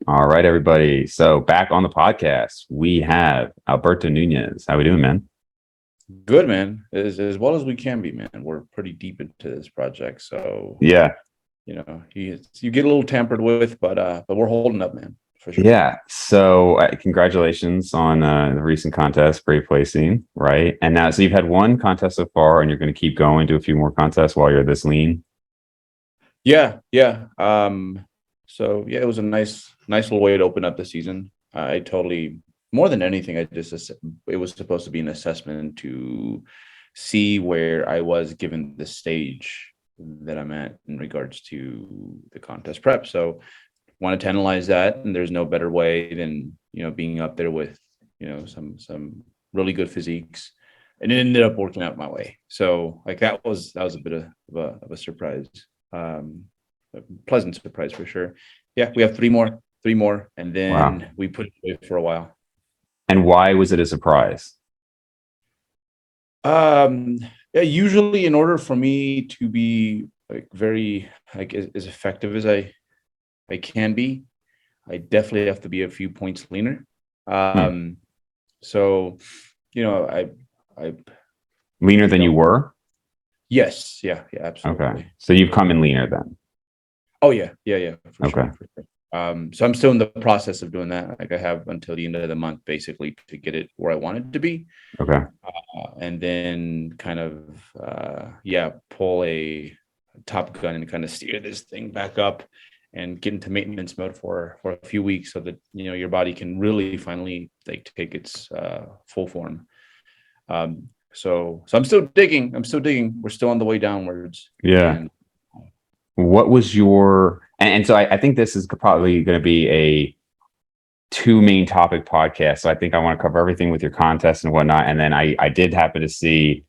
All right, everybody. So back on the podcast, we have Alberto Nunez. How we doing, man? Good, man. As well as we can be, man. We're pretty deep into this project, so Yeah, you get a little tampered with, but we're holding up, man, for sure. yeah. So congratulations on the recent contest, great placing, right? And now, so you've had one contest so far, and you're going to keep going, do a few more contests while you're this lean. Yeah, yeah. So yeah, it was a nice little way to open up the season. I totally more than anything, it was supposed to be an assessment to see where I was given the stage that I'm at in regards to the contest prep. So wanted to analyze that, and there's no better way than being up there with some really good physiques, and it ended up working out my way. So like that was a bit of a surprise, a pleasant surprise for sure. Yeah, we have three more, and Wow. then we put it away for a while. And why was it a surprise? Um, yeah, usually in order for me to be like very like as effective as I can be, I definitely have to be a few points leaner. Hmm. Um, so, I, Leaner than you were? yes, yeah, Okay. absolutely. So you've come in leaner then. Oh yeah, for Okay. sure, for sure. So I'm still in the process of doing that. Like I have until the end of the month, basically, to get it where I want it to be, Okay. and then kind of, yeah, pull a Top Gun and kind of steer this thing back up and get into maintenance mode for a few weeks so that your body can really finally like take its full form. So I'm still digging. We're still on the way downwards. Yeah. And What was your and so I think this is probably going to be a two main topic podcast. So I think I want to cover everything with your contest and whatnot. And then I did happen to see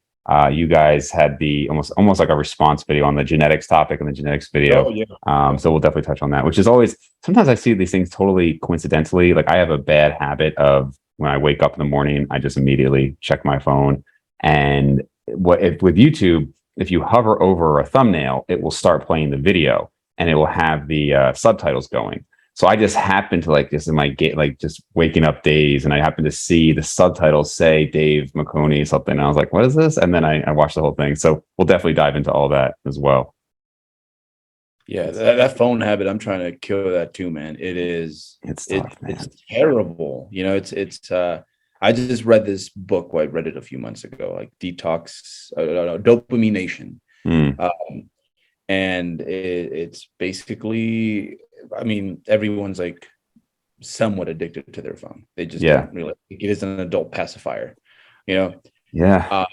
you guys had the almost like a response video on the genetics topic and the genetics video. oh yeah, So we'll definitely touch on that, which is always sometimes I see these things totally coincidentally. Like I have a bad habit of when I wake up in the morning, I just immediately check my phone. And what if with YouTube, if you hover over a thumbnail, it will start playing the video and it will have the subtitles going. So I just happened to like just in my gate, like just waking up days, and I happened to see the subtitles say Dave McConey something. And I was like, what is this? And then I watched the whole thing. So we'll definitely dive into all that as well. yeah. That phone habit, I'm trying to kill that too, man. It's tough, It's man. terrible. I just read this book. Well, I read it a few months ago, like Detox, Dopamine Nation. Mm, Um, and it's basically, I mean, everyone's like somewhat addicted to their phone. They just yeah. don't really, it is an adult pacifier, you know. Yeah. Uh,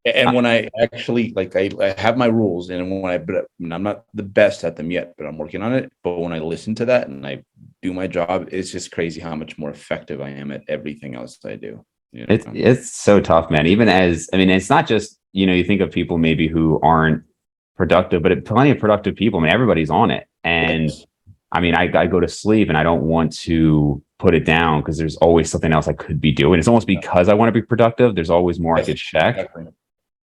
and Uh, when I actually like, I have my rules, and and I'm not the best at them yet, but I'm working on it. But when I listen to that and I do my job, it's just crazy how much more effective I am at everything else I do. You know? it's so tough, man. Even as I mean, it's not just, you think of people maybe who aren't productive, but plenty of productive people. I mean, everybody's on it. And Yes. I mean, I go to sleep and I don't want to put it down because there's always something else I could be doing. It's almost because I want to be productive. There's always more I Yes. could check. Exactly.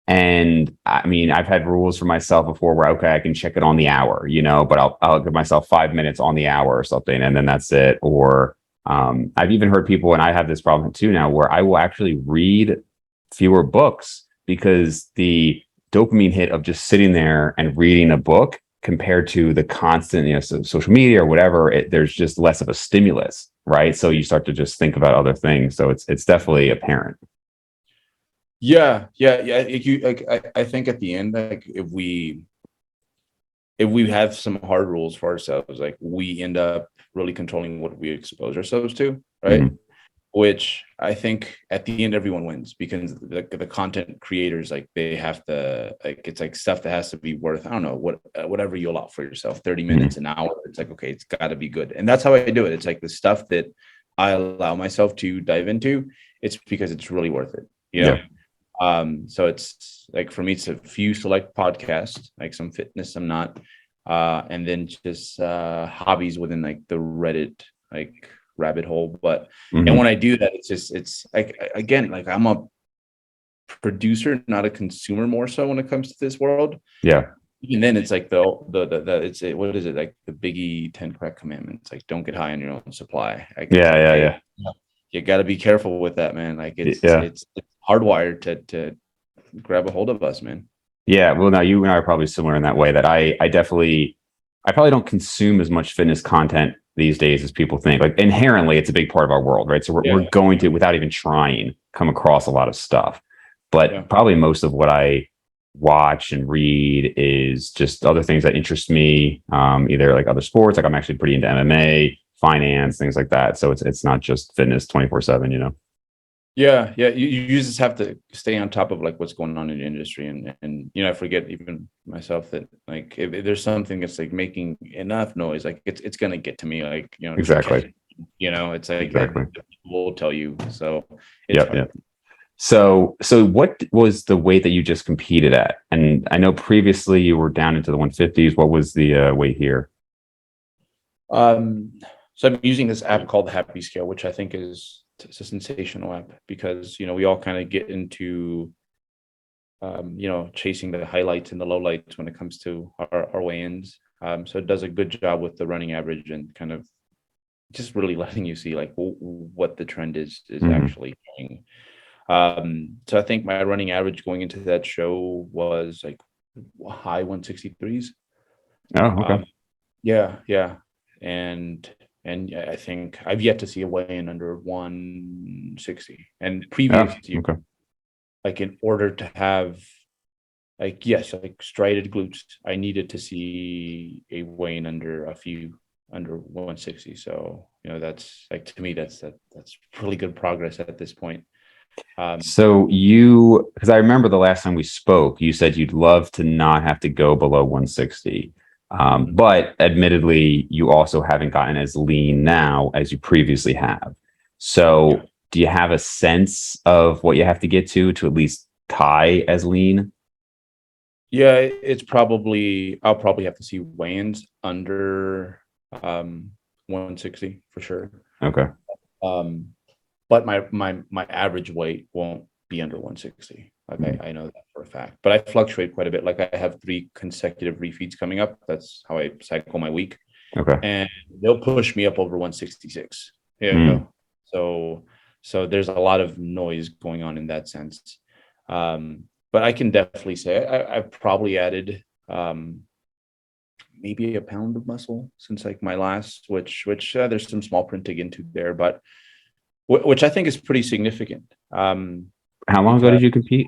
And I mean, I've had rules for myself before where, okay, I can check it on the hour, but I'll give myself 5 minutes on the hour or something. And then that's it. Or I've even heard people, and I have this problem too now, where I will actually read fewer books because the dopamine hit of just sitting there and reading a book compared to the constant, social media or whatever, there's just less of a stimulus, right? So you start to just think about other things. So it's definitely apparent. Yeah. I think at the end, like if we have some hard rules for ourselves, like we end up really controlling what we expose ourselves to, right? Mhm. Which I think at the end everyone wins, because the content creators, like they have to, like it's like stuff that has to be worth, I don't know, whatever you allow for yourself, 30 Mhm. minutes, an hour. It's like, okay, it's got to be good. And that's how I do it. It's like the stuff that I allow myself to dive into, it's because it's really worth it, you Yeah. know? So it's like for me, it's a few select podcasts, like some fitness, some not, and then just hobbies within like the Reddit like rabbit hole. But and when Mhm. I do that, it's like, again, like I'm a producer, not a consumer, more so when it comes to this world. Yeah. even then it's like what is it, like the Biggie 10 correct commandments, like don't get high on your own supply. Like it's Yeah, like, yeah, hey, yeah, you got to be careful with that, man. Like yeah. it's hardwired to grab a hold of us, man. Yeah, well, now you and I are probably similar in that way that I probably don't consume as much fitness content these days as people think. Like inherently, it's a big part of our world, right? So we're Yeah, going to, without even trying, come across a lot of stuff. yeah, But probably most of what I watch and read is just other things that interest me, either like other sports. Like I'm actually pretty into MMA, finance, things like that. So it's not just fitness 24/7, you know? yeah. You just have to stay on top of like what's going on in the industry, and I forget even myself that like if there's something that's like making enough noise, like it's gonna get to me, like Exactly. it's like Exactly. the people will tell you, so it's Yep. hard. Yep. So what was the weight that you just competed at? And I know previously you were down into the 150s. What was the weight here? Um, so I'm using this app called Happy Scale, which I think is it's a sensational app because we all kind of get into chasing the highlights and the lowlights when it comes to our weigh-ins. So it does a good job with the running average and kind of just really letting you see like what the trend is Hmm. actually doing. So I think my running average going into that show was like high 163s. Oh, okay. Um, yeah, and I think I've yet to see a weigh-in under 160. And Oh, previous to, okay. like, in order to have, like, yes, like striated glutes, I needed to see a weigh-in under 160. So that's like, to me, that's really good progress at this point. Um, So because I remember the last time we spoke, you said you'd love to not have to go below 160. mhm. But admittedly, you also haven't gotten as lean now as you previously have. Yeah. So do you have a sense of what you have to get to at least tie as lean? Yeah, I'll probably have to see weigh-ins under 160 for sure. Okay. Um, but my average weight won't be under 160. Like Hmm. I know that for a fact. But I fluctuate quite a bit. Like I have 3 consecutive refeeds coming up. That's how I cycle my week. Okay. And they'll push me up over 166. There you Mm. go. So there's a lot of noise going on in that sense. But I can definitely say I've probably added maybe a pound of muscle since like my last, which there's some small print to get into there, but which I think is pretty significant. How long ago Because did you compete?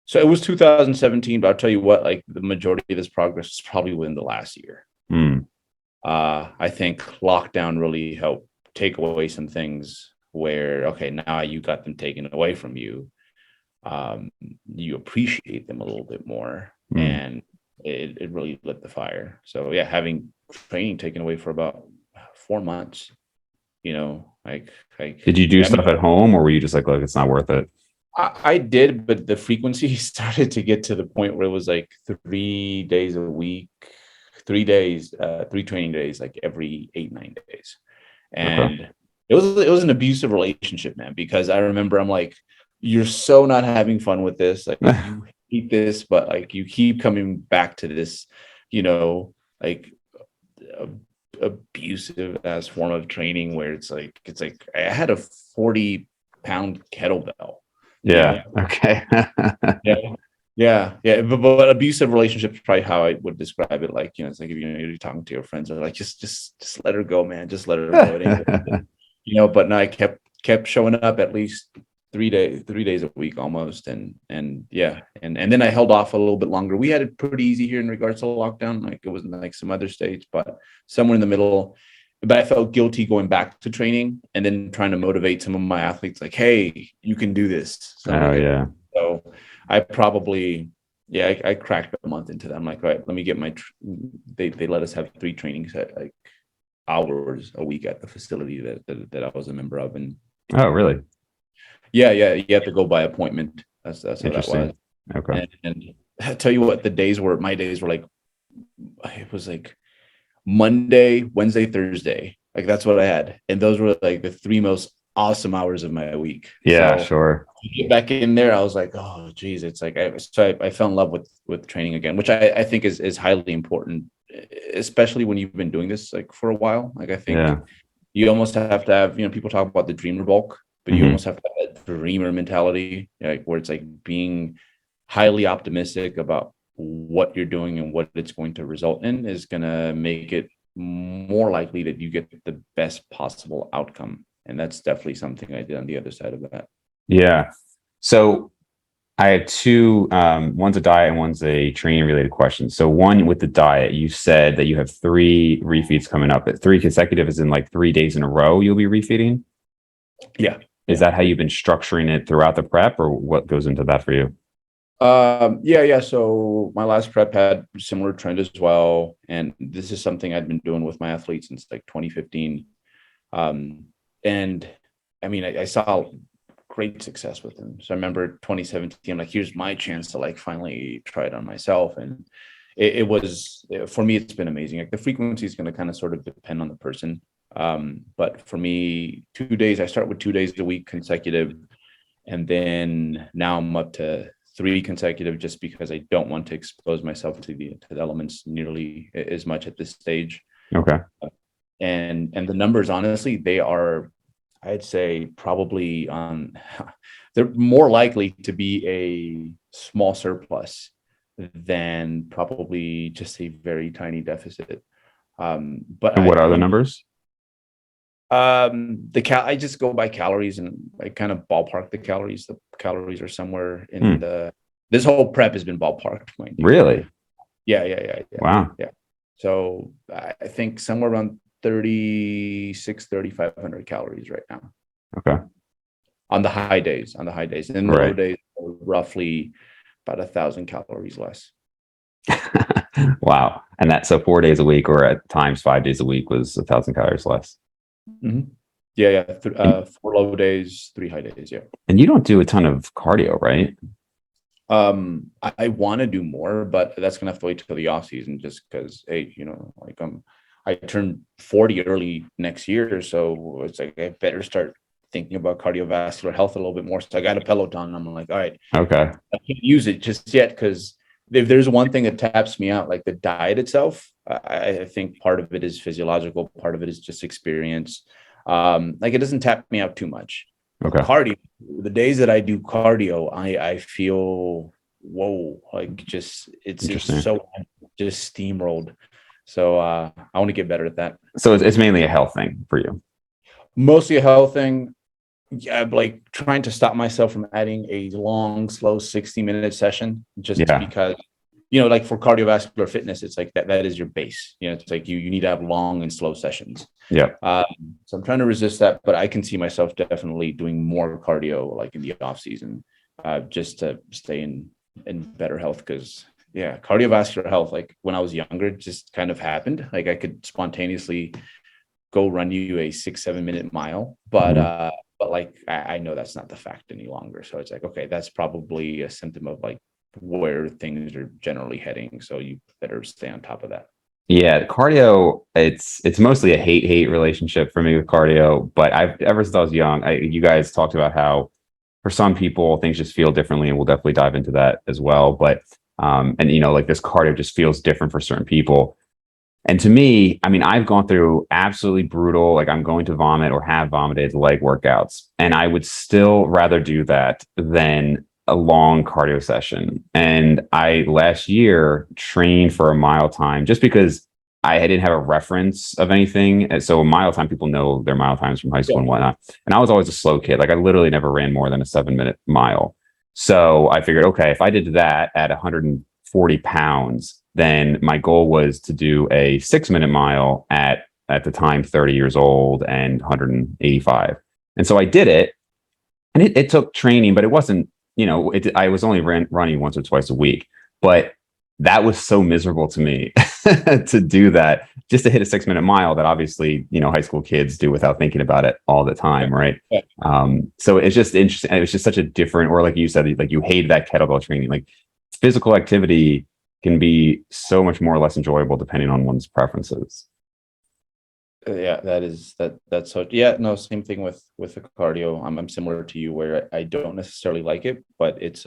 so it was 2017, but I'll tell you what, like the majority of this progress is probably within the last year. Mm. I think lockdown really helped take away some things where, okay, now you got them taken away from you. You appreciate them a little bit more, Mm. and it really lit the fire. So yeah, having training taken away for about 4 months, like Did you do yeah, I mean, stuff at home or were you just like, look, it's not worth it? I did, but the frequency started to get to the point where it was like 3 days a week, 3 days, 3 training days, like every 8, 9 days. Okay. And it was an abusive relationship, man, because I remember I'm like, you're so not having fun with this. Like you hate this, but like you keep coming back to this, like abusive as form of training where it's like I had a 40-pound kettlebell, you Yeah. know? Okay. Yeah. Yeah. But abusive relationships is probably how I would describe it. Like, it's like if you're talking to your friends, they're like, just let her go, man. Just let her go. It ain't but no, I kept showing up at least 3 days a week almost. And yeah. And then I held off a little bit longer. We had it pretty easy here in regards to lockdown. Like it wasn't like some other states, but somewhere in the middle. But I felt guilty going back to training and then trying to motivate some of my athletes, like, hey, you can do this. Oh Something. yeah. So I probably, yeah, I cracked a month into that. I'm like, all right, let me get they let us have 3 trainings at like hours a week at the facility that I was a member of. And Oh really? yeah, you have to go by appointment. That's how that was. Interesting. Okay. And I tell you what, my days were like, it was like Monday, Wednesday, Thursday. Like that's what I had. And those were like the 3 most awesome hours of my week. Yeah, So sure. get back in there, I was like, oh geez, it's like I fell in love with training again, which I think is highly important, especially when you've been doing this like for a while. Like I think Yeah. you almost have to have, people talk about the dreamer bulk, but you Hmm. almost have to have that dreamer mentality, like where it's like being highly optimistic about what you're doing and what it's going to result in is going to make it more likely that you get the best possible outcome. And that's definitely something I did on the other side of that. Yeah. So I had two, one's a diet and one's a training related question. So one with the diet, you said that you have three refeeds coming up. At three consecutive is in like 3 days in a row you'll be refeeding. Yeah. Is Yeah. that how you've been structuring it throughout the prep, or what goes into that for you? Yeah. So my last prep had similar trend as well. And this is something I'd been doing with my athletes since like 2015. Um, and I mean, I saw great success with them. So I remember 2017, I'm like, here's my chance to like finally try it on myself. And it was, for me, it's been amazing. Like the frequency is going to kind of sort of depend on the person. But for me, 2 days, I start with 2 days a week consecutive. And then now I'm up to three consecutive just because I don't want to expose myself to the elements nearly as much at this stage. Okay. And the numbers, honestly, they are, I'd say, probably on they're more likely to be a small surplus than probably just a very tiny deficit. But And I what are the think numbers? I just go by calories and I kind of ballpark the calories. The calories are somewhere in Hmm. the this whole prep has been ballparked, mind you. Really? Yeah. Wow. Yeah. So I think somewhere around 3,500 calories right now Okay. on the high days. On the high days, and the low Right. days are roughly about 1,000 calories less. Wow. And that, so 4 days a week or at times 5 days a week was 1,000 calories less. Mhm. Yeah. And, 4 low days, 3 high days. Yeah. and you don't do a ton of cardio, right? I want to do more, but that's gonna have to wait till the off season just because, hey, like I turned 40 early next year, so it's like I better start thinking about cardiovascular health a little bit more. So I got a Peloton, and I'm like, all right, Okay. I can't use it just yet because if there's one thing that taps me out, like the diet itself, I think part of it is physiological, part of it is just experience. Like it doesn't tap me out too much. Okay. Cardio, the days that I do cardio, I feel whoa, like just it's Interesting. so just steamrolled. So I want to get better at that. So it's mainly a health thing for you. Mostly a health thing. Yeah, like trying to stop myself from adding a long, slow 60-minute session just Yeah. because, like for cardiovascular fitness, it's like that is your base. It's like you need to have long and slow sessions. Yeah. So I'm trying to resist that, but I can see myself definitely doing more cardio like in the off season, just to stay in better health. Because yeah, cardiovascular health, like when I was younger, just kind of happened. Like I could spontaneously go run you a 6-7 minute mile, Mhm. but like I know that's not the fact any longer. So it's like, okay, that's probably a symptom of like where things are generally heading. So you better stay on top of that. Yeah, cardio, it's mostly a hate relationship for me with cardio, but I've ever since I was young, you guys talked about how for some people things just feel differently, and we'll definitely dive into that as well. But and like this cardio just feels different for certain people. And to me, I mean, I've gone through absolutely brutal, like I'm going to vomit or have vomited leg workouts, and I would still rather do that than a long cardio session. And I last year trained for a mile time just because I didn't have a reference of anything. And so a mile time, people know their mile times from high school Yeah. and whatnot. And I was always a slow kid. Like I literally never ran more than a 7 minute mile. So I figured, okay, if I did that at 140 pounds, then my goal was to do a 6 minute mile at the time 30 years old and 185. And so I did it, and it took training, but it wasn't, I was only running once or twice a week, but that was so miserable to me to do that just to hit a 6 minute mile that obviously, high school kids do without thinking about it all the time. Right. Yeah. So it's just interesting. It was just such a different, or like you said, like you hated that kettlebell training, like physical activity can be so much more or less enjoyable depending on one's preferences. Yeah, that's so, yeah, no, same thing with the cardio. I'm similar to you where I don't necessarily like it, but it's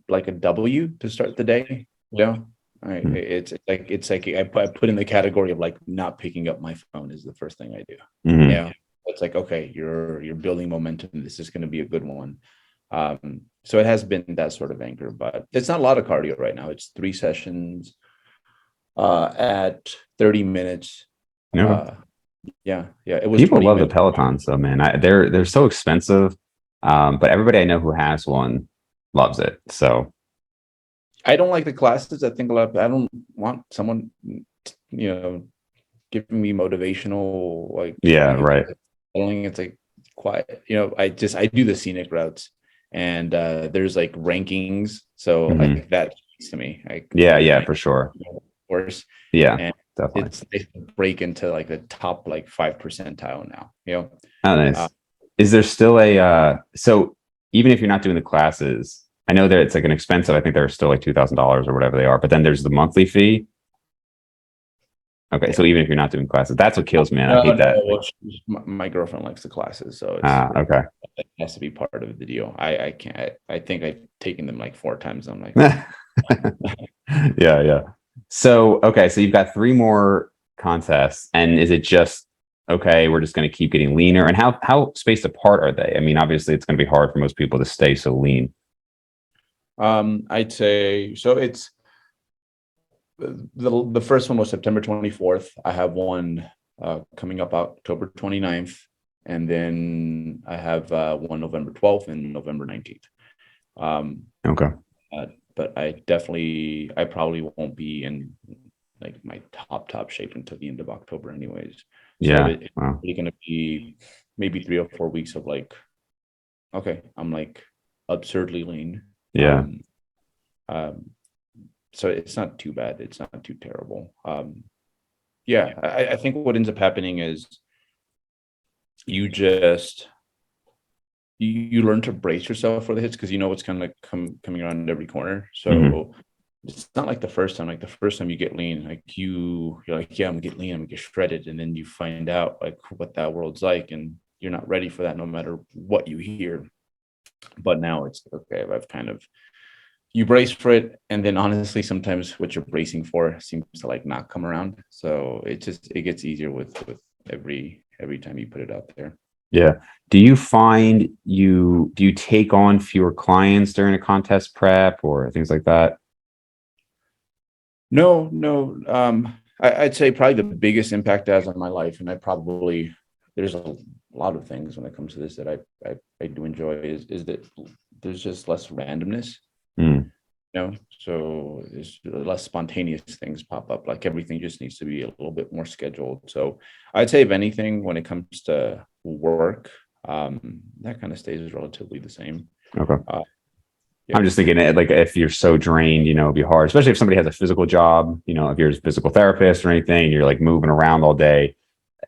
like a W to start the day. Yeah. Mm. It's like I put in the category of like not picking up my phone is the first thing I do. Mhm. Yeah. It's like, okay, you're building momentum. This is going to be a good one. So it has been that sort of anchor, but it's not a lot of cardio right now. It's 3 sessions at 30 minutes. Okay. Uh yeah, it was People 20 love the minutes. Pelotons, though, man. They're so expensive, but everybody I know who has one loves it. So I don't like the classes. I think I don't want someone, giving me motivational, like, yeah, right. following. It's like quiet. I do the scenic routes, and there's like rankings. So Hmm. like that speaks to me. Like Yeah, you're yeah, rank for sure. course, Yeah, and definitely. it's nice to break into like the top like 5 percentile now. Oh, Uh, nice. Is there still a so even if you're not doing the classes, I know that it's like an expensive, I think they're still like $2,000 or whatever they are, but then there's the monthly fee. Okay, so even if you're not doing classes, that's what kills me, man. I no, hate no. that. Like, Well, my girlfriend likes the classes, so it's okay. it has to be part of the deal. I can't. I think I've taken them like 4 times. I'm like, Yeah, yeah. So, okay, so you've got three more contests, and is it just okay, we're just going to keep getting leaner? And how spaced apart are they? I mean, obviously it's going to be hard for most people to stay so lean. I'd say so. It's the first one was September 24th. I have one coming up October 29th, and then I have one November 12th and November 19th. Um, Okay. uh, but I probably won't be in like my top shape until the end of October, anyways. So Yeah. it's Wow. really gonna be maybe 3 or 4 weeks of like, okay, I'm like absurdly lean. Yeah. Um, um, so it's not too bad. It's not too terrible. Yeah, I think what ends up happening is you just you learn to brace yourself for the hits because you know what's kind of coming around every corner. Hmm. So it's not like the first time. Like the first time you get lean, like you're like, yeah, I'm gonna get lean, I'm gonna get shredded, and then you find out like what that world's like, and you're not ready for that no matter what you hear. But now it's okay. I've kind of you brace for it, and then honestly sometimes what you're bracing for seems to like not come around, so it gets easier with every time you put it out there. Yeah. Do you find do you take on fewer clients during a contest prep or things like that? No, no. I'd say probably the biggest impact it has on my life, and there's a lot of things when it comes to this that I do enjoy is that there's just less randomness. Mm. So there's less spontaneous things pop up. Like everything just needs to be a little bit more scheduled. So I'd say if anything, when it comes to work, that kind of stays relatively the same. Okay. Uh, I'm yeah. just thinking like if you're so drained, it'd be hard, especially if somebody has a physical job, if you're a physical therapist or anything, you're like moving around all day.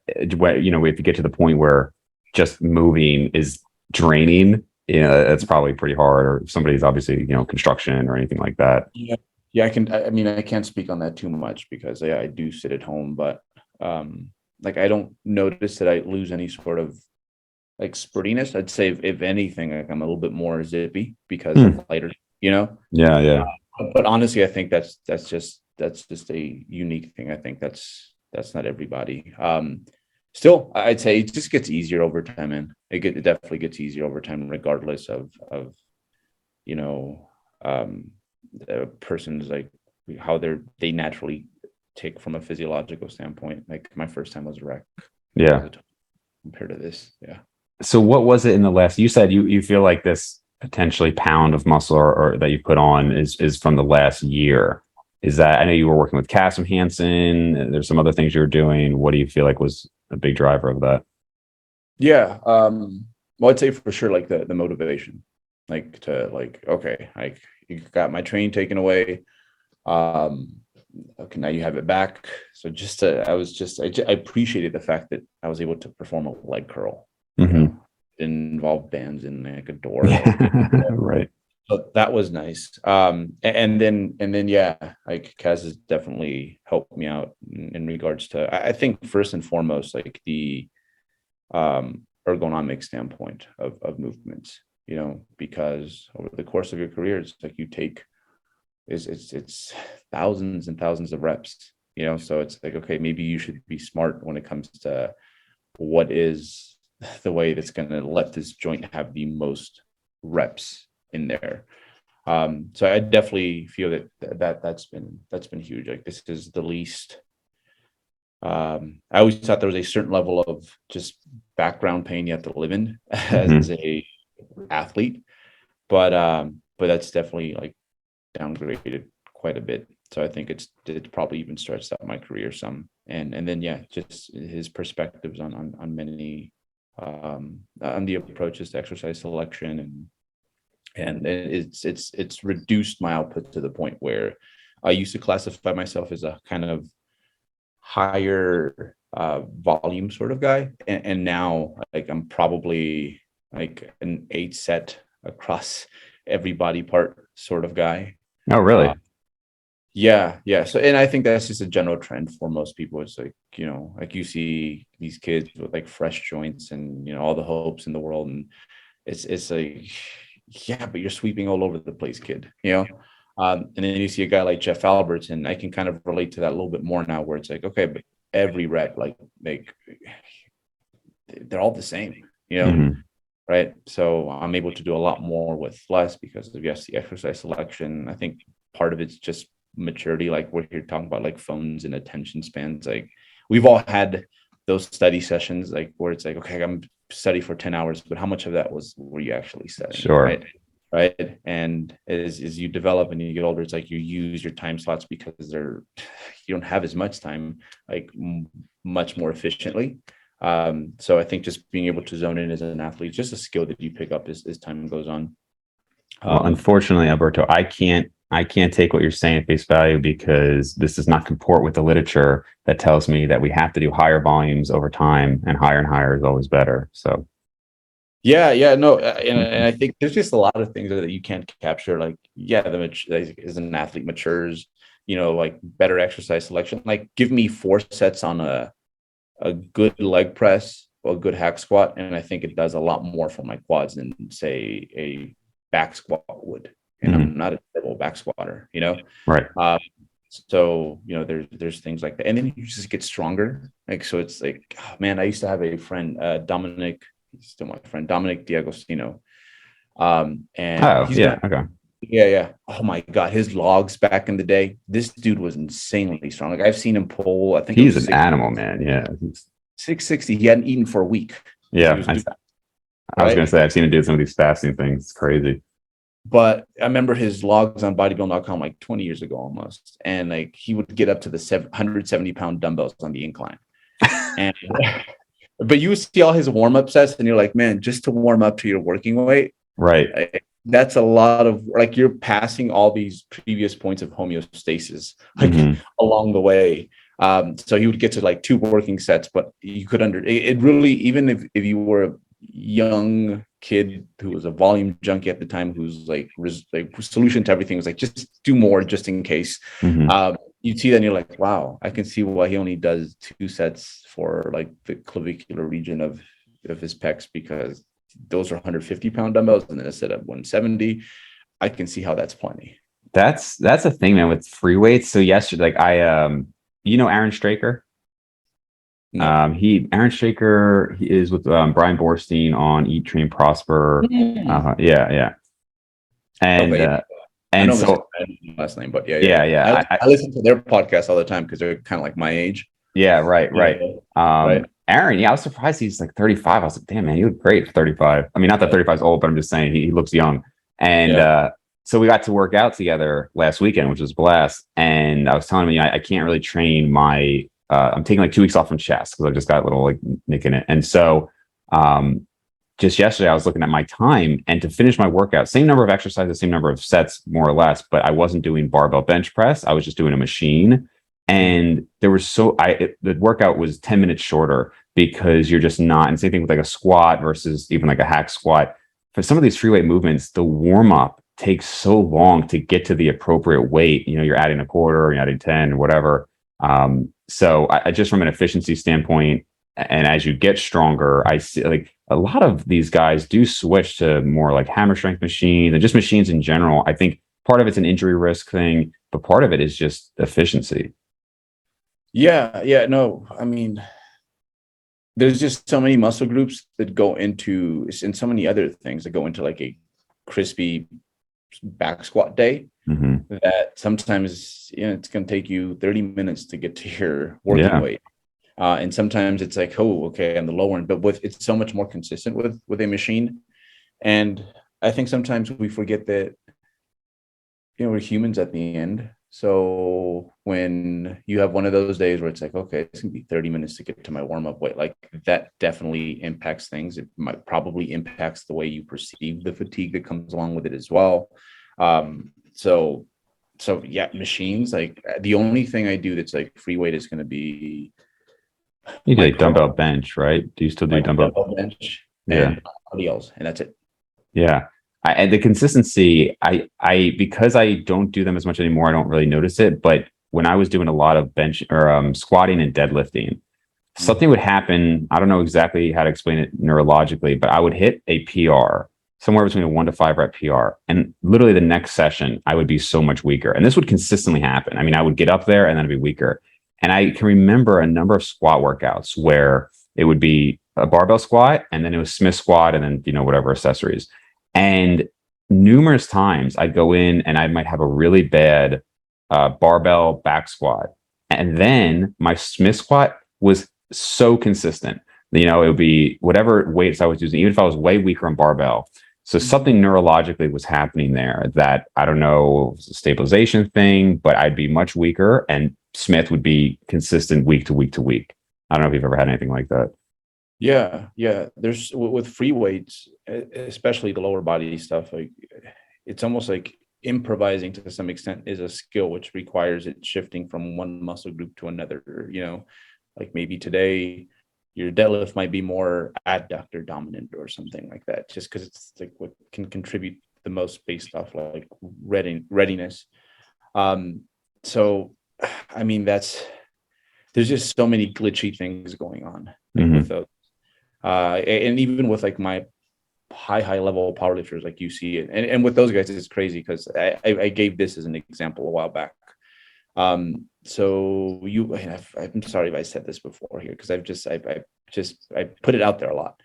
If you get to the point where just moving is draining, that's probably pretty hard. Or if somebody's obviously, construction or anything like that. Yeah. Yeah, I can't speak on that too much because yeah, I do sit at home, but like I don't notice that I lose any sort of like spurtiness. I'd say if anything, like I'm a little bit more zippy because Hmm. I'm lighter. Yeah, yeah. But honestly, I think that's a unique thing. I think that's not everybody. Still, I'd say it just gets easier over time, and it definitely gets easier over time, regardless of you know um a person's like how they naturally take from a physiological standpoint. Like my first time was a wreck Yeah. compared to this. Yeah. So what was it in the last, you said you feel like this potentially pound of muscle or that you put on is from the last year. Is that, I know you were working with Cassim Hansen. There's some other things you were doing. What do you feel like was a big driver of that? Yeah. Well, I'd say for sure, like the motivation, like to like, okay, like you got my train taken away. Um, okay, now you have it back. So I appreciated the fact that I was able to perform a leg curl, Hmm. didn't involve bands in like a door. Yeah. Right. that was nice. And then yeah, like Kaz has definitely helped me out in regards to, I think first and foremost, like the ergonomic standpoint of movements, because over the course of your career, it's like you take it's thousands and thousands of reps, so it's like, okay, maybe you should be smart when it comes to what is the way that's going to let this joint have the most reps in there. So I definitely feel that's been huge. Like this is the least. I always thought there was a certain level of just background pain you have to live in as a athlete, but that's definitely like downgraded quite a bit. So I think it probably even stretched out my career some. And then yeah, just his perspectives on many on the approaches to exercise selection, and it's reduced my output to the point where I used to classify myself as a kind of higher volume sort of guy, and now like I'm probably like an 8 set across every body part sort of guy. Oh, really? Yeah. So, and I think that's just a general trend for most people. It's like, like you see these kids with like fresh joints and, all the hopes in the world. And it's like, yeah, but you're sweeping all over the place, kid, and then you see a guy like Jeff Alberts, and I can kind of relate to that a little bit more now, where it's like, okay, but every rep, like they're all the same, right? So I'm able to do a lot more with less because of, yes, the exercise selection. I think part of it's just maturity, like we're here talking about like phones and attention spans. Like we've all had those study sessions, like where it's like, okay, I'm study for 10 hours, but how much of that were you actually studying? Sure. Right. And as you develop and you get older, it's like you use your time slots because you don't have as much time, like much more efficiently. So I think just being able to zone in as an athlete is just a skill that you pick up as time goes on. Well, unfortunately, Alberto, I can't take what you're saying at face value, because this does not comport with the literature that tells me that we have to do higher volumes over time, and higher is always better. So yeah, no, and I think there's just a lot of things that you can't capture. Like, yeah, as an athlete matures, like better exercise selection. Like, give me 4 sets on a good leg press or a good hack squat, and I think it does a lot more for my quads than, say, a back squat would. And I'm not a terrible back squatter, right. So there's things like that, and then you just get stronger. Like, so it's like, oh, man, I used to have a friend, Dominic. He's still my friend, Dominic D'Agostino. And okay. Yeah. Oh my God, his logs back in the day. This dude was insanely strong. Like I've seen him pull. I think he's an animal, man. Yeah, 660. He hadn't eaten for a week. Yeah, I was gonna say I've seen him do some of these fasting things. It's crazy. But I remember his logs on bodybuilding.com like 20 years ago almost, and like he would get up to the 170-pound dumbbells on the incline, and but you see all his warm-up sets, and you're like, man, just to warm up to your working weight, right? That's a lot of, like, you're passing all these previous points of homeostasis like along the way. So he would get to like 2 working sets, but you could it really, even if you were a young kid who was a volume junkie at the time, who's like solution to everything was like, just do more just in case. You'd see that and you're like, wow, I can see why he only does 2 sets for like the clavicular region of his pecs, because those are 150-pound dumbbells, and then a set of 170. I can see how that's plenty. That's a thing, man, with free weights. So yesterday, like Aaron Straker. No. Aaron Straker, he is with Brian Borstein on Eat, Train, Prosper. Yeah. And and so last name, but yeah. I listen to their podcast all the time because they're kind of like my age. Yeah, right. Right. Aaron, I was surprised he's like 35. I was like, damn, man, he looked great for 35. I mean, not that 35 is old, but I'm just saying he looks young. And so we got to work out together last weekend, which was a blast. And I was telling him, I can't really train my. I'm taking like 2 weeks off from chest because I just got a little like nick in it. And so just yesterday, I was looking at my time, and to finish my workout, same number of exercises, same number of sets, more or less, but I wasn't doing barbell bench press. I was just doing a machine. And there was the workout was 10 minutes shorter because you're just not, and same thing with like a squat versus even like a hack squat. For some of these free weight movements, the warm up takes so long to get to the appropriate weight. You're adding a quarter, or you're adding 10, whatever. So I just from an efficiency standpoint, and as you get stronger, I see like a lot of these guys do switch to more like hammer strength machines and just machines in general. I think part of it's an injury risk thing, but part of it is just efficiency. Yeah, no, I mean, there's just so many muscle groups that go into, and so many other things that go into like a crispy back squat day, that sometimes it's going to take you 30 minutes to get to your working weight. And sometimes it's like, oh, okay, on the lower end, but it's so much more consistent with a machine. And I think sometimes we forget that, we're humans at the end. So when you have one of those days where it's like, okay, it's gonna be 30 minutes to get to my warm-up weight, like that definitely impacts things. It might probably impacts the way you perceive the fatigue that comes along with it as well. So yeah, machines, like the only thing I do that's like free weight is going to be You do like dumbbell bench, right? Do you still do dumbbell bench and RDLs, and that's it. Yeah. And the consistency, I because I don't do them as much anymore, I don't really notice it. But when I was doing a lot of bench or squatting and deadlifting, something would happen. I don't know exactly how to explain it neurologically, but I would hit a PR somewhere between a 1 to 5 rep PR, and literally the next session I would be so much weaker. And this would consistently happen. I mean, I would get up there and then I'd be weaker. And I can remember a number of squat workouts where it would be a barbell squat, and then it was Smith squat, and then whatever accessories. And numerous times I'd go in and I might have a really bad barbell back squat. And then my Smith squat was so consistent. It would be whatever weights I was using, even if I was way weaker on barbell. So something neurologically was happening there that I don't know, it was a stabilization thing, but I'd be much weaker and Smith would be consistent week to week to week. I don't know if you've ever had anything like that. Yeah. There's with free weights, especially the lower body stuff, like it's almost like improvising to some extent is a skill, which requires it shifting from one muscle group to another. Like maybe today your deadlift might be more adductor dominant or something like that, just because it's like what can contribute the most based off like readiness. So I mean, there's just so many glitchy things going on with those. And even with like my high level powerlifters, like you see it, and with those guys, it's crazy because I gave this as an example a while back. So I'm sorry if I said this before here because I put it out there a lot.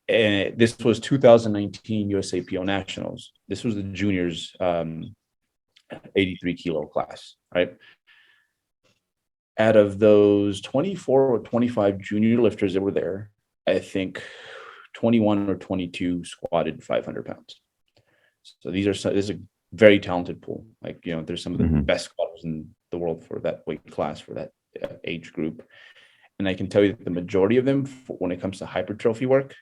And this was 2019 USAPO Nationals. This was the juniors 83 kilo class, right? Out of those 24 or 25 junior lifters that were there, I think 21 or 22 squatted 500 pounds. So this is a very talented pool. Like, there's some of the best squatters in the world for that weight class, for that age group. And I can tell you that the majority of them, when it comes to hypertrophy work,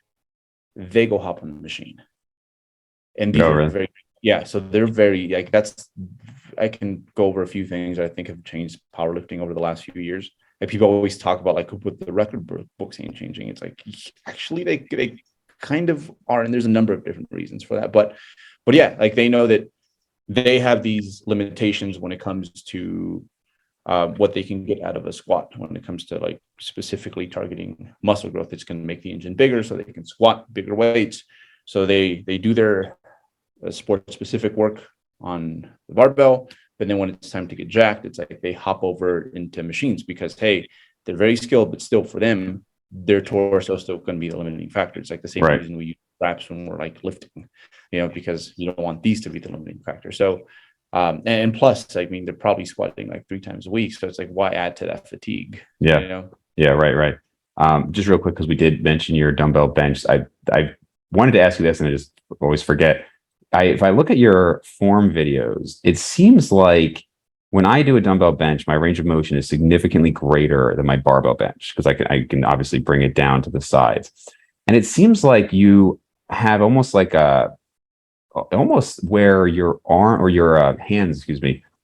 they go hop on the machine. And these are very, so they're very, like, I can go over a few things I think have changed powerlifting over the last few years. Like people always talk about like with the record books ain't changing. It's like, actually they kind of are. And there's a number of different reasons for that. But yeah, like they know that they have these limitations when it comes to what they can get out of a squat, when it comes to like specifically targeting muscle growth. It's going to make the engine bigger so they can squat bigger weights. So they do their sport specific work on the barbell, but then when it's time to get jacked, it's like they hop over into machines because, hey, they're very skilled, but still for them, their torso is still going to be the limiting factor. It's like the same reason we use straps when we're like lifting, because you don't want these to be the limiting factor. So, and plus, I mean, they're probably squatting like 3 times a week. So it's like, why add to that fatigue? Yeah. Yeah. Right. Just real quick, because we did mention your dumbbell bench. I wanted to ask you this and I just always forget. If I look at your form videos, it seems like when I do a dumbbell bench, my range of motion is significantly greater than my barbell bench because I can obviously bring it down to the sides. And it seems like you have almost like almost where your arm or your hands,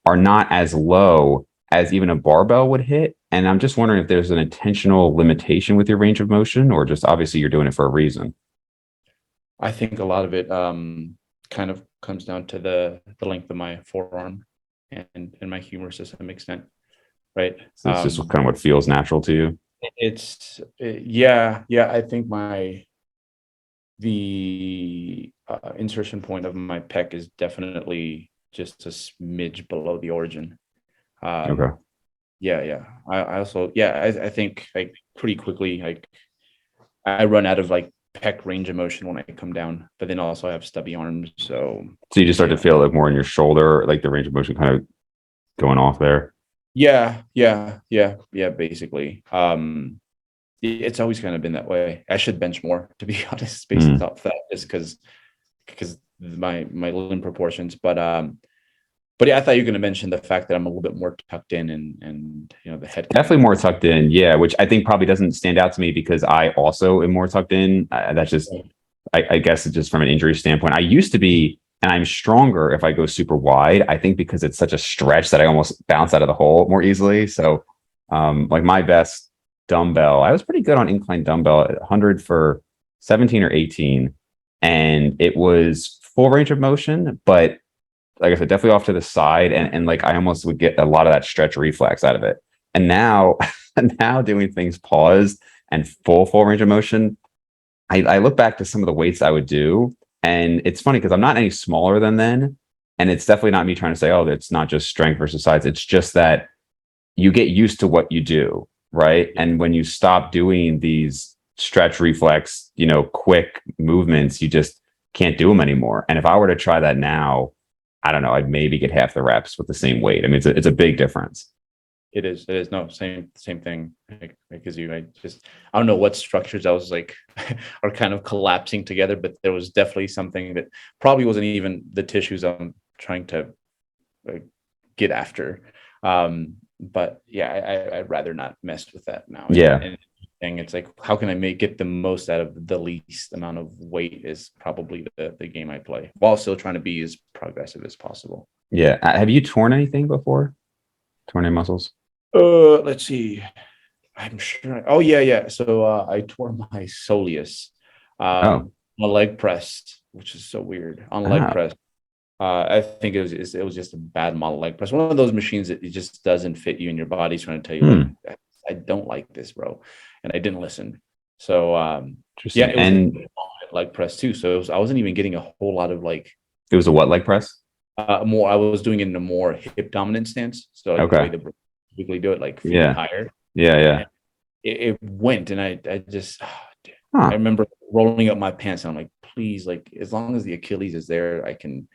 are not as low as even a barbell would hit. And I'm just wondering if there's an intentional limitation with your range of motion or just obviously you're doing it for a reason. I think a lot of it kind of comes down to the length of my forearm and my humerus to some extent, right? So it's just kind of what feels natural to you. Yeah. I think the insertion point of my pec is definitely just a smidge below the origin. Okay. Yeah. I also, I think like pretty quickly, like I run out of like pec range of motion when I come down, but then also I have stubby arms. So you just start to feel it more in your shoulder, like the range of motion kind of going off there. yeah, basically. It's always kind of been that way. I should bench more, to be honest, based off that, just because my limb proportions. But yeah, I thought you were going to mention the fact that I'm a little bit more tucked in and the head Definitely more tucked in, yeah, which I think probably doesn't stand out to me because I also am more tucked in. That's just, I guess, it's just from an injury standpoint. I used to be, and I'm stronger if I go super wide. I think because it's such a stretch that I almost bounce out of the hole more easily. So, like my best dumbbell, I was pretty good on incline dumbbell at 100 for 17 or 18, and it was full range of motion, but like I said, definitely off to the side, and like I almost would get a lot of that stretch reflex out of it. And now, now doing things paused and full range of motion, I look back to some of the weights I would do, and it's funny because I'm not any smaller than then, and it's definitely not me trying to say, oh, it's not just strength versus size. It's just that you get used to what you do, right? And when you stop doing these stretch reflex, quick movements, you just can't do them anymore. And if I were to try that now, I don't know, I'd maybe get half the reps with the same weight. I mean, it's a big difference. It is. No, same thing. Because I don't know what structures I was like are kind of collapsing together, but there was definitely something that probably wasn't even the tissues I'm trying to get after. But yeah, I'd rather not mess with that now. Yeah. And it's like, how can I get the most out of the least amount of weight is probably the game I play, while still trying to be as progressive as possible. Yeah. Have you torn anything before? Torn any muscles? Let's see. I'm sure. Oh yeah. So I tore my soleus on a leg press, which is so weird. On leg press. I think it was just a bad model leg press. One of those machines that it just doesn't fit you, and your body's trying to tell you, like, I don't like this, bro. And I didn't listen. So yeah, it was a leg press too. So I wasn't even getting a whole lot of like. It was a what leg press? More. I was doing it in a more hip dominant stance. So like the way the typically do it, like feet higher. Yeah. It went, and I just. I remember rolling up my pants, and I'm like, please, like, as long as the Achilles is there, I'm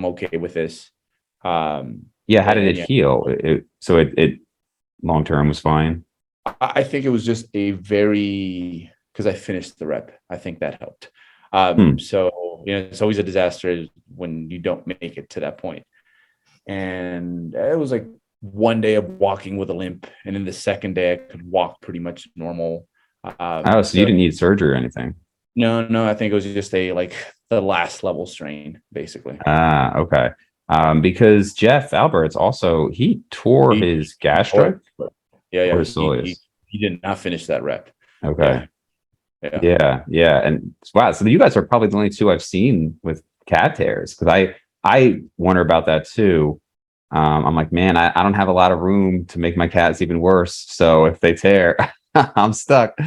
okay with this. How did it heal? So it long term was fine. I think it was just because I finished the rep. I think that helped. So it's always a disaster when you don't make it to that point. And it was like one day of walking with a limp, and then the second day I could walk pretty much normal. So you didn't need surgery or anything? No, I think it was just the last level strain, basically. Okay. Because Jeff Alberts also, he tore his gastric. Yeah. He did not finish that rep. Okay. Yeah. And wow, so you guys are probably the only two I've seen with calf tears, because I wonder about that too. I'm like, man, I don't have a lot of room to make my calves even worse. So if they tear, I'm stuck.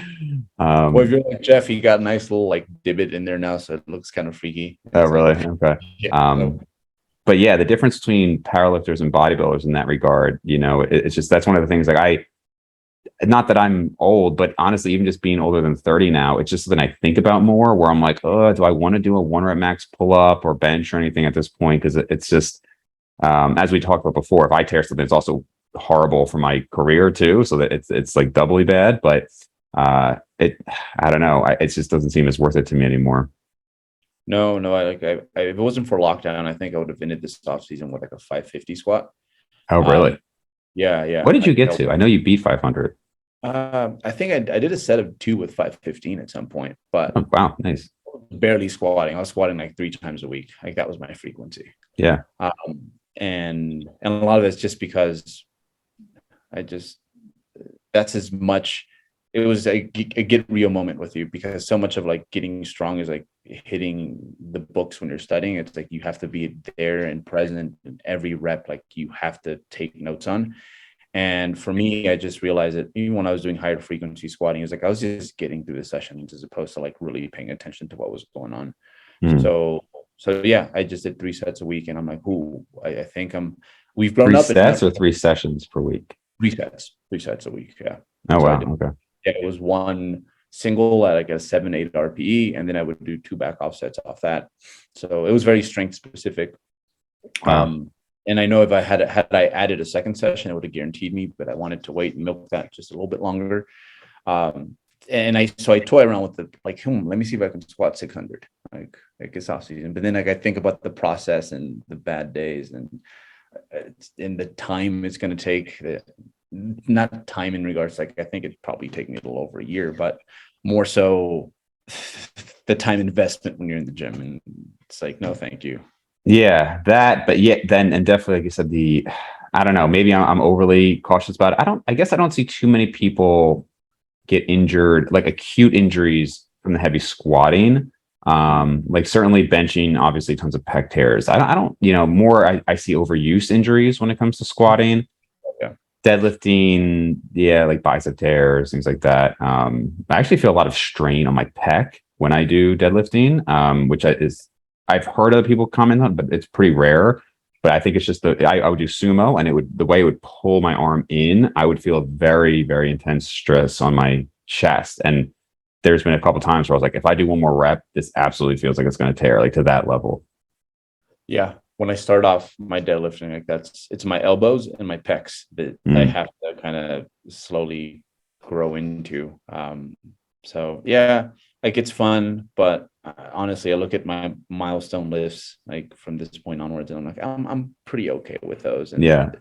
Well, if you're like Jeff, he got a nice little like divot in there now, so it looks kind of freaky. Oh, really? Okay. But yeah, the difference between powerlifters and bodybuilders in that regard, it's just, that's one of the things, like not that I'm old, but honestly, even just being older than 30 now, it's just something I think about more, where I'm like, oh, do I want to do a 1 rep max pull up or bench or anything at this point? Because it's just, as we talked about before, if I tear something, it's also horrible for my career too. So that it's like doubly bad, but I don't know. It just doesn't seem as worth it to me anymore. No, if it wasn't for lockdown, I think I would have ended this off season with like a 550 squat. Oh, really? Yeah. What did you get to? I know you beat 500. I think I did a set of 2 with 515 at some point, but wow, nice. Barely squatting. I was squatting like 3 times a week. Like that was my frequency. Yeah. And a lot of it's just because that's as much. It was a get real moment with you, because so much of like getting strong is like hitting the books when you're studying. It's like you have to be there and present in every rep, like you have to take notes on. And for me, I just realized that even when I was doing higher frequency squatting, it's like I was just getting through the sessions as opposed to like really paying attention to what was going on. Mm. So yeah, I just did 3 sets a week, and I'm like, ooh, I think we've grown Three up sets enough. or 3 sessions per week? 3 sets a week. Yeah. Oh, So I wow. did, Okay. yeah, it was one single at like a 7-8 RPE, and then I would do 2 back offsets off that. So it was very strength specific. Wow. And I know if I added a second session, it would have guaranteed me, but I wanted to wait and milk that just a little bit longer. And I toy around with the like, let me see if I can squat 600, like it's off season. But then like I think about the process and the bad days and the time it's going to take. Not time in regards, like I think it'd probably take me a little over a year, but more so the time investment when you're in the gym, and it's like, no, thank you. Yeah, that, but yeah, then, and definitely, like you said, I don't know, maybe I'm overly cautious about it. I guess I don't see too many people get injured, like acute injuries from the heavy squatting. Like certainly benching, obviously tons of pec tears. I don't, more, I see overuse injuries when it comes to squatting. Yeah. Deadlifting, yeah, like bicep tears, things like that. I actually feel a lot of strain on my pec when I do deadlifting, I've heard other people comment on, but it's pretty rare. But I think it's just I would do sumo, and the way it would pull my arm in, I would feel very, very intense stress on my chest. And there's been a couple times where I was like, if I do one more rep, this absolutely feels like it's going to tear, like to that level. Yeah. When I start off my deadlifting, like it's my elbows and my pecs that I have to kind of slowly grow into. So yeah, like it's fun, but honestly, I look at my milestone lifts like from this point onwards, and I'm like, I'm pretty okay with those. And Yeah.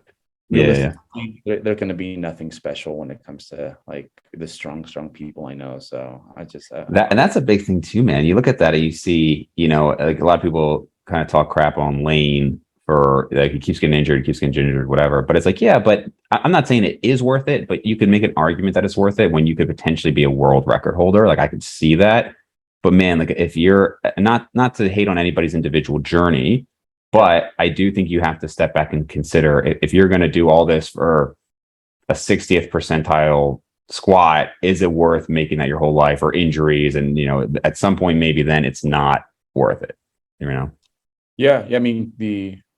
realistically, they're going to be nothing special when it comes to like the strong people I know. So I just And that's a big thing too, man. You look at that and you see, like a lot of people kind of talk crap on Lane for like he keeps getting injured, whatever. But it's like, yeah, but I'm not saying it is worth it, but you could make an argument that it's worth it when you could potentially be a world record holder. Like I could see that. But man, like if you're not to hate on anybody's individual journey, but I do think you have to step back and consider if you're going to do all this for a 60th percentile squat, is it worth making that your whole life, or injuries? And at some point maybe then it's not worth it. Yeah, I mean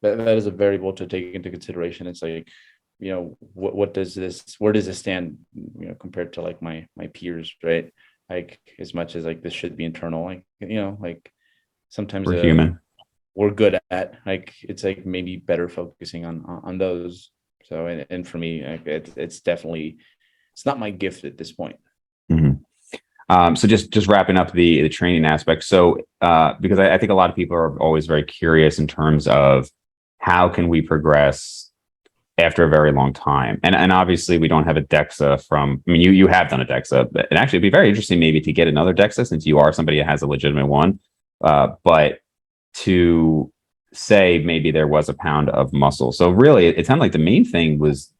that is a variable to take into consideration. It's like, where does this stand, compared to like my peers, right? Like as much as like this should be internal, like like sometimes We're human. we're good at, like it's like maybe better focusing on those. So and for me, like, it's definitely, it's not my gift at this point. So just wrapping up the training aspect. So because I think a lot of people are always very curious in terms of how can we progress after a very long time, and obviously we don't have a DEXA from. I mean, you have done a DEXA, and actually it'd be very interesting maybe to get another DEXA since you are somebody that has a legitimate one. But to say maybe there was a pound of muscle. So really, it sounded like the main thing was,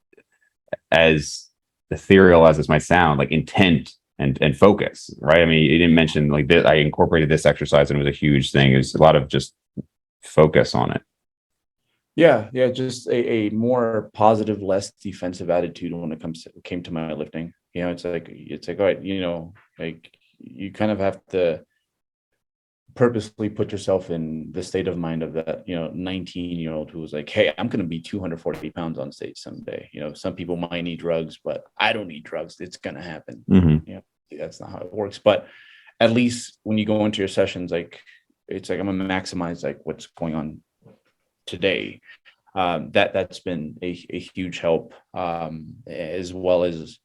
as ethereal as this might sound, like intent and focus, right? I mean, you didn't mention like this, I incorporated this exercise and it was a huge thing. It was a lot of just focus on it. Yeah, just a more positive, less defensive attitude when it came to my lifting. It's like all right, like you kind of have to purposely put yourself in the state of mind of that 19-year-old who was like, hey, I'm going to be 240 pounds on stage someday. Some people might need drugs, but I don't need drugs. It's going to happen. That's not how it works. But at least when you go into your sessions, like it's like I'm going to maximize like what's going on today. That's been a huge help, as well as,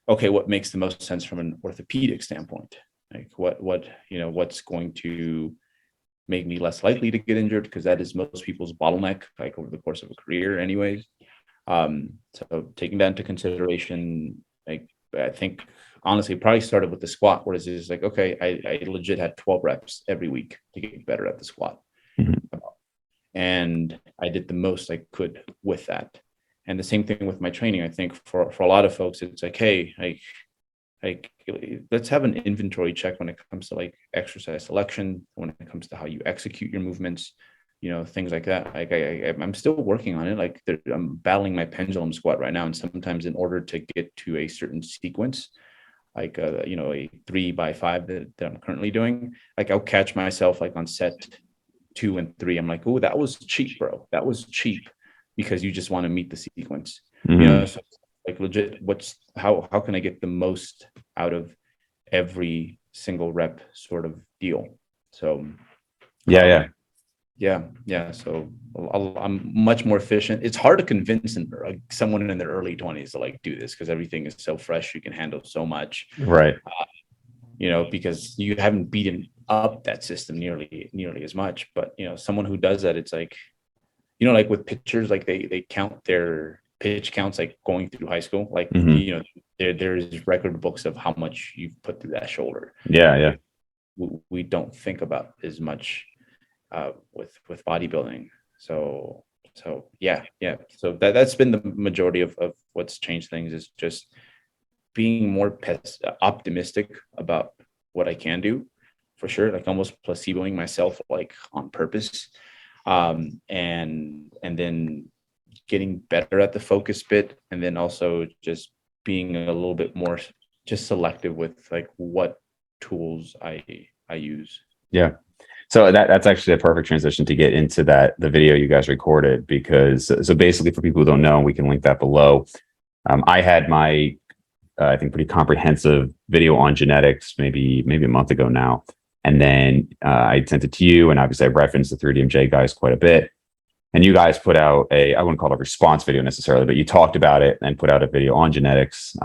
okay, what makes the most sense from an orthopedic standpoint? Like what's going to make me less likely to get injured, because that is most people's bottleneck, like over the course of a career anyways. So taking that into consideration, like I think honestly probably started with the squat, where it's like, okay, I legit had 12 reps every week to get better at the squat. And I did the most I could with that. And the same thing with my training. I think for a lot of folks, it's like, hey, like let's have an inventory check when it comes to like exercise selection, when it comes to how you execute your movements, things like that. Like I'm still working on it. Like I'm battling my pendulum squat right now, and sometimes in order to get to a certain sequence, like a 3x5 that I'm currently doing, like I'll catch myself like on set 2 and 3. I'm like, oh, that was cheap, bro. That was cheap, because you just want to meet the sequence. So like legit, how can I get the most out of every single rep sort of deal? So Yeah. yeah. So I'm much more efficient. It's hard to convince someone in their early 20s to like do this, because everything is so fresh. You can handle so much, Right. because you haven't beaten up that system nearly as much. But someone who does that, it's like, like with pitchers, like they count their pitch counts like going through high school. Like, there's record books of how much you've put through that shoulder. Yeah. We don't think about as much with bodybuilding. So yeah. So that's been the majority of what's changed things, is just being more optimistic about what I can do, for sure. Like almost placeboing myself, like on purpose. And then getting better at the focus bit, and then also just being a little bit more just selective with like what tools I use. Yeah. So that's actually a perfect transition to get into the video you guys recorded, because so basically, for people who don't know, we can link that below. I had my I think pretty comprehensive video on genetics maybe a month ago now, and then I sent it to you, and obviously I referenced the 3DMJ guys quite a bit, and you guys put out I wouldn't call it a response video necessarily, but you talked about it and put out a video on genetics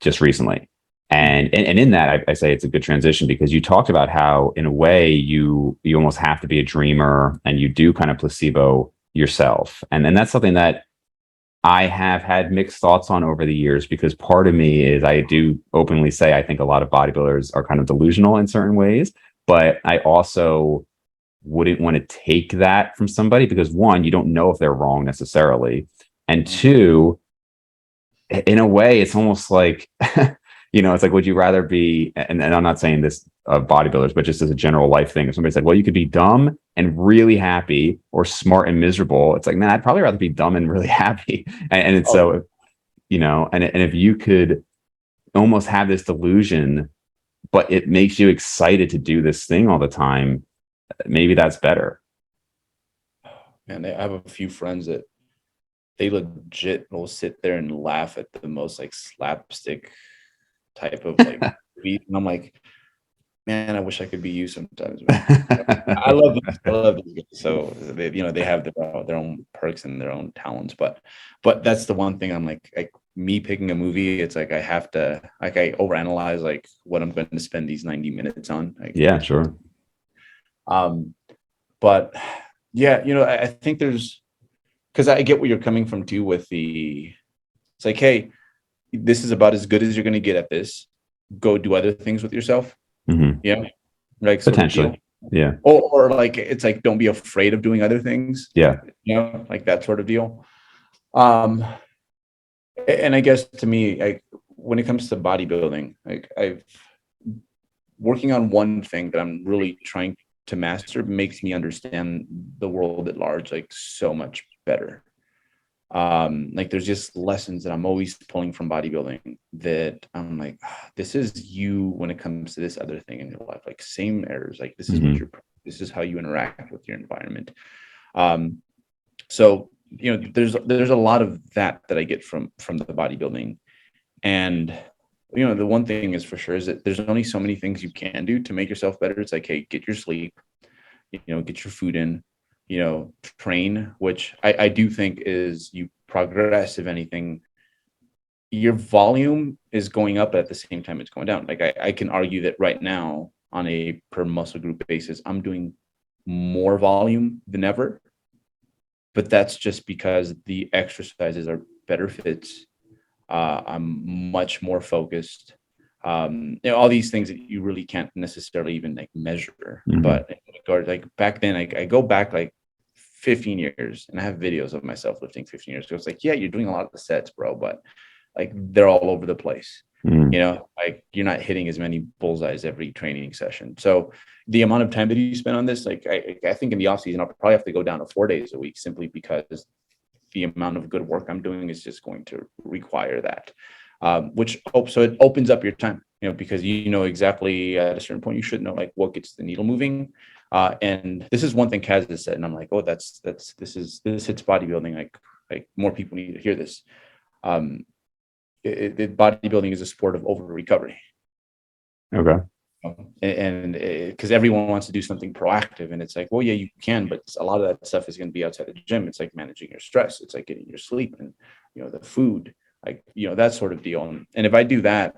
just recently. And in that, I say it's a good transition, because you talked about how, in a way, you almost have to be a dreamer, and you do kind of placebo yourself. And that's something that I have had mixed thoughts on over the years, because part of me is, I do openly say, I think a lot of bodybuilders are kind of delusional in certain ways, but I also wouldn't want to take that from somebody, because one, you don't know if they're wrong necessarily. And two, in a way, it's almost like, it's like, would you rather be, and I'm not saying this of bodybuilders, but just as a general life thing, if somebody said, well, you could be dumb and really happy, or smart and miserable, it's like, man, I'd probably rather be dumb and really happy. And it's so, and if you could almost have this delusion, but it makes you excited to do this thing all the time, maybe that's better. Man, I have a few friends that they legit will sit there and laugh at the most like slapstick type of like beat, and I'm like, man, I wish I could be you sometimes. I love these guys. So they have their own perks and their own talents, but that's the one thing I'm like me picking a movie, it's like I have to, like, I overanalyze like what I'm going to spend these 90 minutes on. Like, yeah, sure. But yeah, I think because I get where you're coming from too, with it's like, hey, this is about as good as you're going to get at this. Go do other things with yourself. Mm-hmm. Yeah. Like, potentially. Yeah. Or like, it's like, don't be afraid of doing other things. Yeah. Like that sort of deal. And I guess to me, like when it comes to bodybuilding, like I've working on one thing that I'm really trying to master makes me understand the world at large like so much better. Like there's just lessons that I'm always pulling from bodybuilding that I'm like, this is you when it comes to this other thing in your life, like same errors, like this is what this is how you interact with your environment. So there's a lot of that I get from the bodybuilding. And the one thing is for sure is that there's only so many things you can do to make yourself better. It's like, hey, get your sleep, get your food in, train, which I do think is you progress. If anything, your volume is going up at the same time it's going down. Like I can argue that right now on a per muscle group basis, I'm doing more volume than ever, but that's just because the exercises are better fits. I'm much more focused. All these things that you really can't necessarily even like measure. But in regard, like back then, I go back like 15 years, and I have videos of myself lifting 15 years ago. It's like, yeah, you're doing a lot of the sets, bro, but like they're all over the place. Mm. You know, like you're not hitting as many bullseyes every training session. So the amount of time that you spend on this, like I think in the off season, I'll probably have to go down to 4 days a week simply because the amount of good work I'm doing is just going to require that. So it opens up your time, you know, because you know exactly at a certain point you should know like what gets the needle moving. And this is one thing Kaz has said, and I'm like, oh, this hits bodybuilding. Like more people need to hear this. Bodybuilding is a sport of over recovery. Okay. And because everyone wants to do something proactive, and it's like, well, yeah, you can, but a lot of that stuff is going to be outside the gym. It's like managing your stress, it's like getting your sleep, and you know, the food, like, you know, that sort of deal. And if I do that,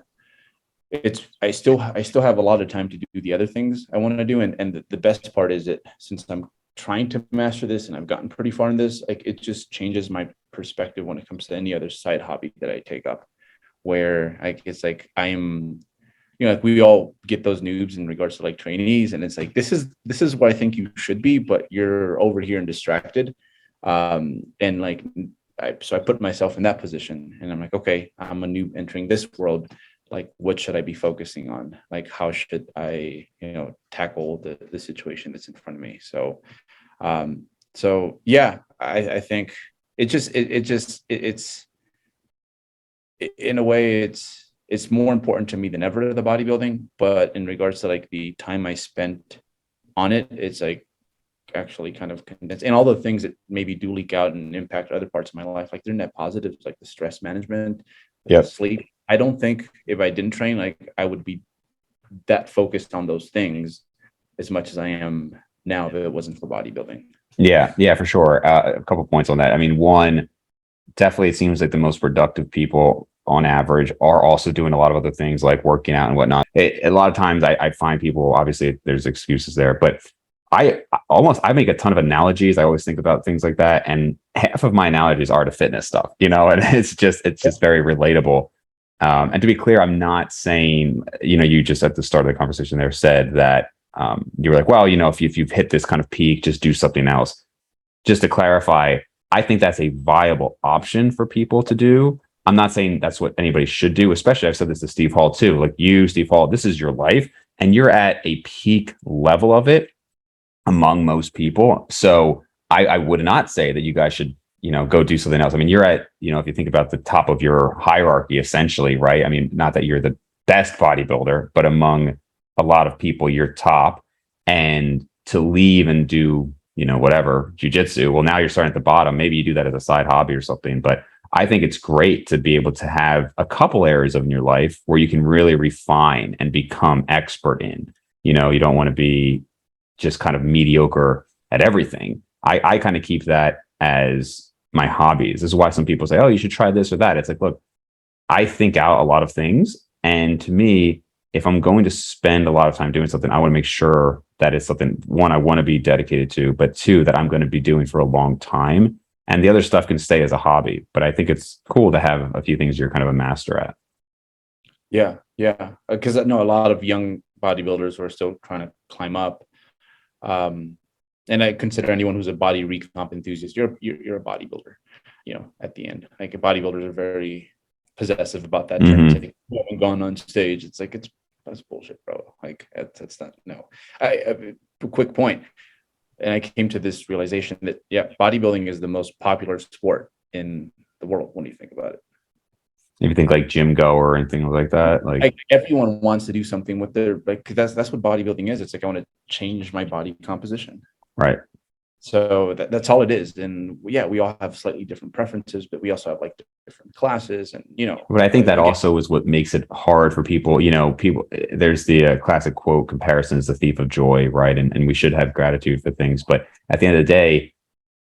I still have a lot of time to do the other things I want to do. And the best part is that since I'm trying to master this and I've gotten pretty far in this, like it just changes my perspective when it comes to any other side hobby that I take up, where like it's like I'm, you know, like we all get those noobs in regards to like trainees, and it's like this is what I think you should be, but you're over here and distracted. And like so I put myself in that position, and I'm like, okay, I'm a noob entering this world. Like, what should I be focusing on? Like, how should I, you know, tackle the situation that's in front of me? So yeah, I think it's in a way it's more important to me than ever, the bodybuilding, but in regards to like the time I spent on it, it's like actually kind of condensed, and all the things that maybe do leak out and impact other parts of my life, like they're net positives, like the stress management, the sleep. I don't think if I didn't train, like I would be that focused on those things as much as I am now if it wasn't for bodybuilding. Yeah, for sure. A couple points on that. I mean, one, definitely it seems like the most productive people on average are also doing a lot of other things like working out and whatnot. A lot of times I find people, obviously there's excuses there, but I make a ton of analogies. I always think about things like that. And half of my analogies are to fitness stuff, you know, and it's just very relatable. And to be clear, I'm not saying, you know, you just at the start of the conversation there said that you were like, well, you know, if you've hit this kind of peak, just do something else. Just to clarify, I think that's a viable option for people to do. I'm not saying that's what anybody should do, especially I've said this to Steve Hall too. Like you, Steve Hall, this is your life and you're at a peak level of it among most people. So I would not say that you guys should, you know, go do something else. I mean, you're at, you know, if you think about the top of your hierarchy, essentially, right? I mean, not that you're the best bodybuilder, but among a lot of people, you're top. And to leave and do, you know, whatever, jujitsu, well, now you're starting at the bottom. Maybe you do that as a side hobby or something. But I think it's great to be able to have a couple areas of your life where you can really refine and become expert in. You know, you don't want to be just kind of mediocre at everything. I kind of keep that as my hobbies. This is why some people say, oh, you should try this or that. It's like, look, I think out a lot of things. And to me, if I'm going to spend a lot of time doing something, I want to make sure that it's something, one, I want to be dedicated to, but two, that I'm going to be doing for a long time. And the other stuff can stay as a hobby. But I think it's cool to have a few things you're kind of a master at. Yeah. Because I know a lot of young bodybuilders who are still trying to climb up. And I consider anyone who's a body recomp enthusiast, you're a bodybuilder, you know, at the end. Like bodybuilders are very possessive about that term. It's like, you haven't gone on stage. It's like, that's bullshit, bro. Like that's not, no. A quick point. And I came to this realization that, yeah, bodybuilding is the most popular sport in the world when you think about it. If you think like gym goer and things like that, like everyone wants to do something with their, like, that's what bodybuilding is. It's like, I want to change my body composition. right. So that's all it is. And yeah, we all have slightly different preferences, but we also have like different classes, and you know. But I think that also is what makes it hard for people. You know, people. There's the classic quote: "Comparison is the thief of joy," right? And we should have gratitude for things. But at the end of the day,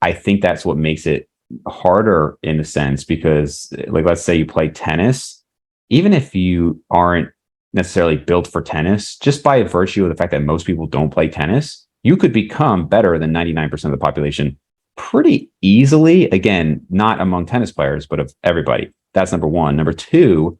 I think that's what makes it harder in a sense, because, like, let's say you play tennis, even if you aren't necessarily built for tennis, just by virtue of the fact that most people don't play tennis, you could become better than 99% of the population pretty easily. Again, not among tennis players, but of everybody. That's number one. Number two,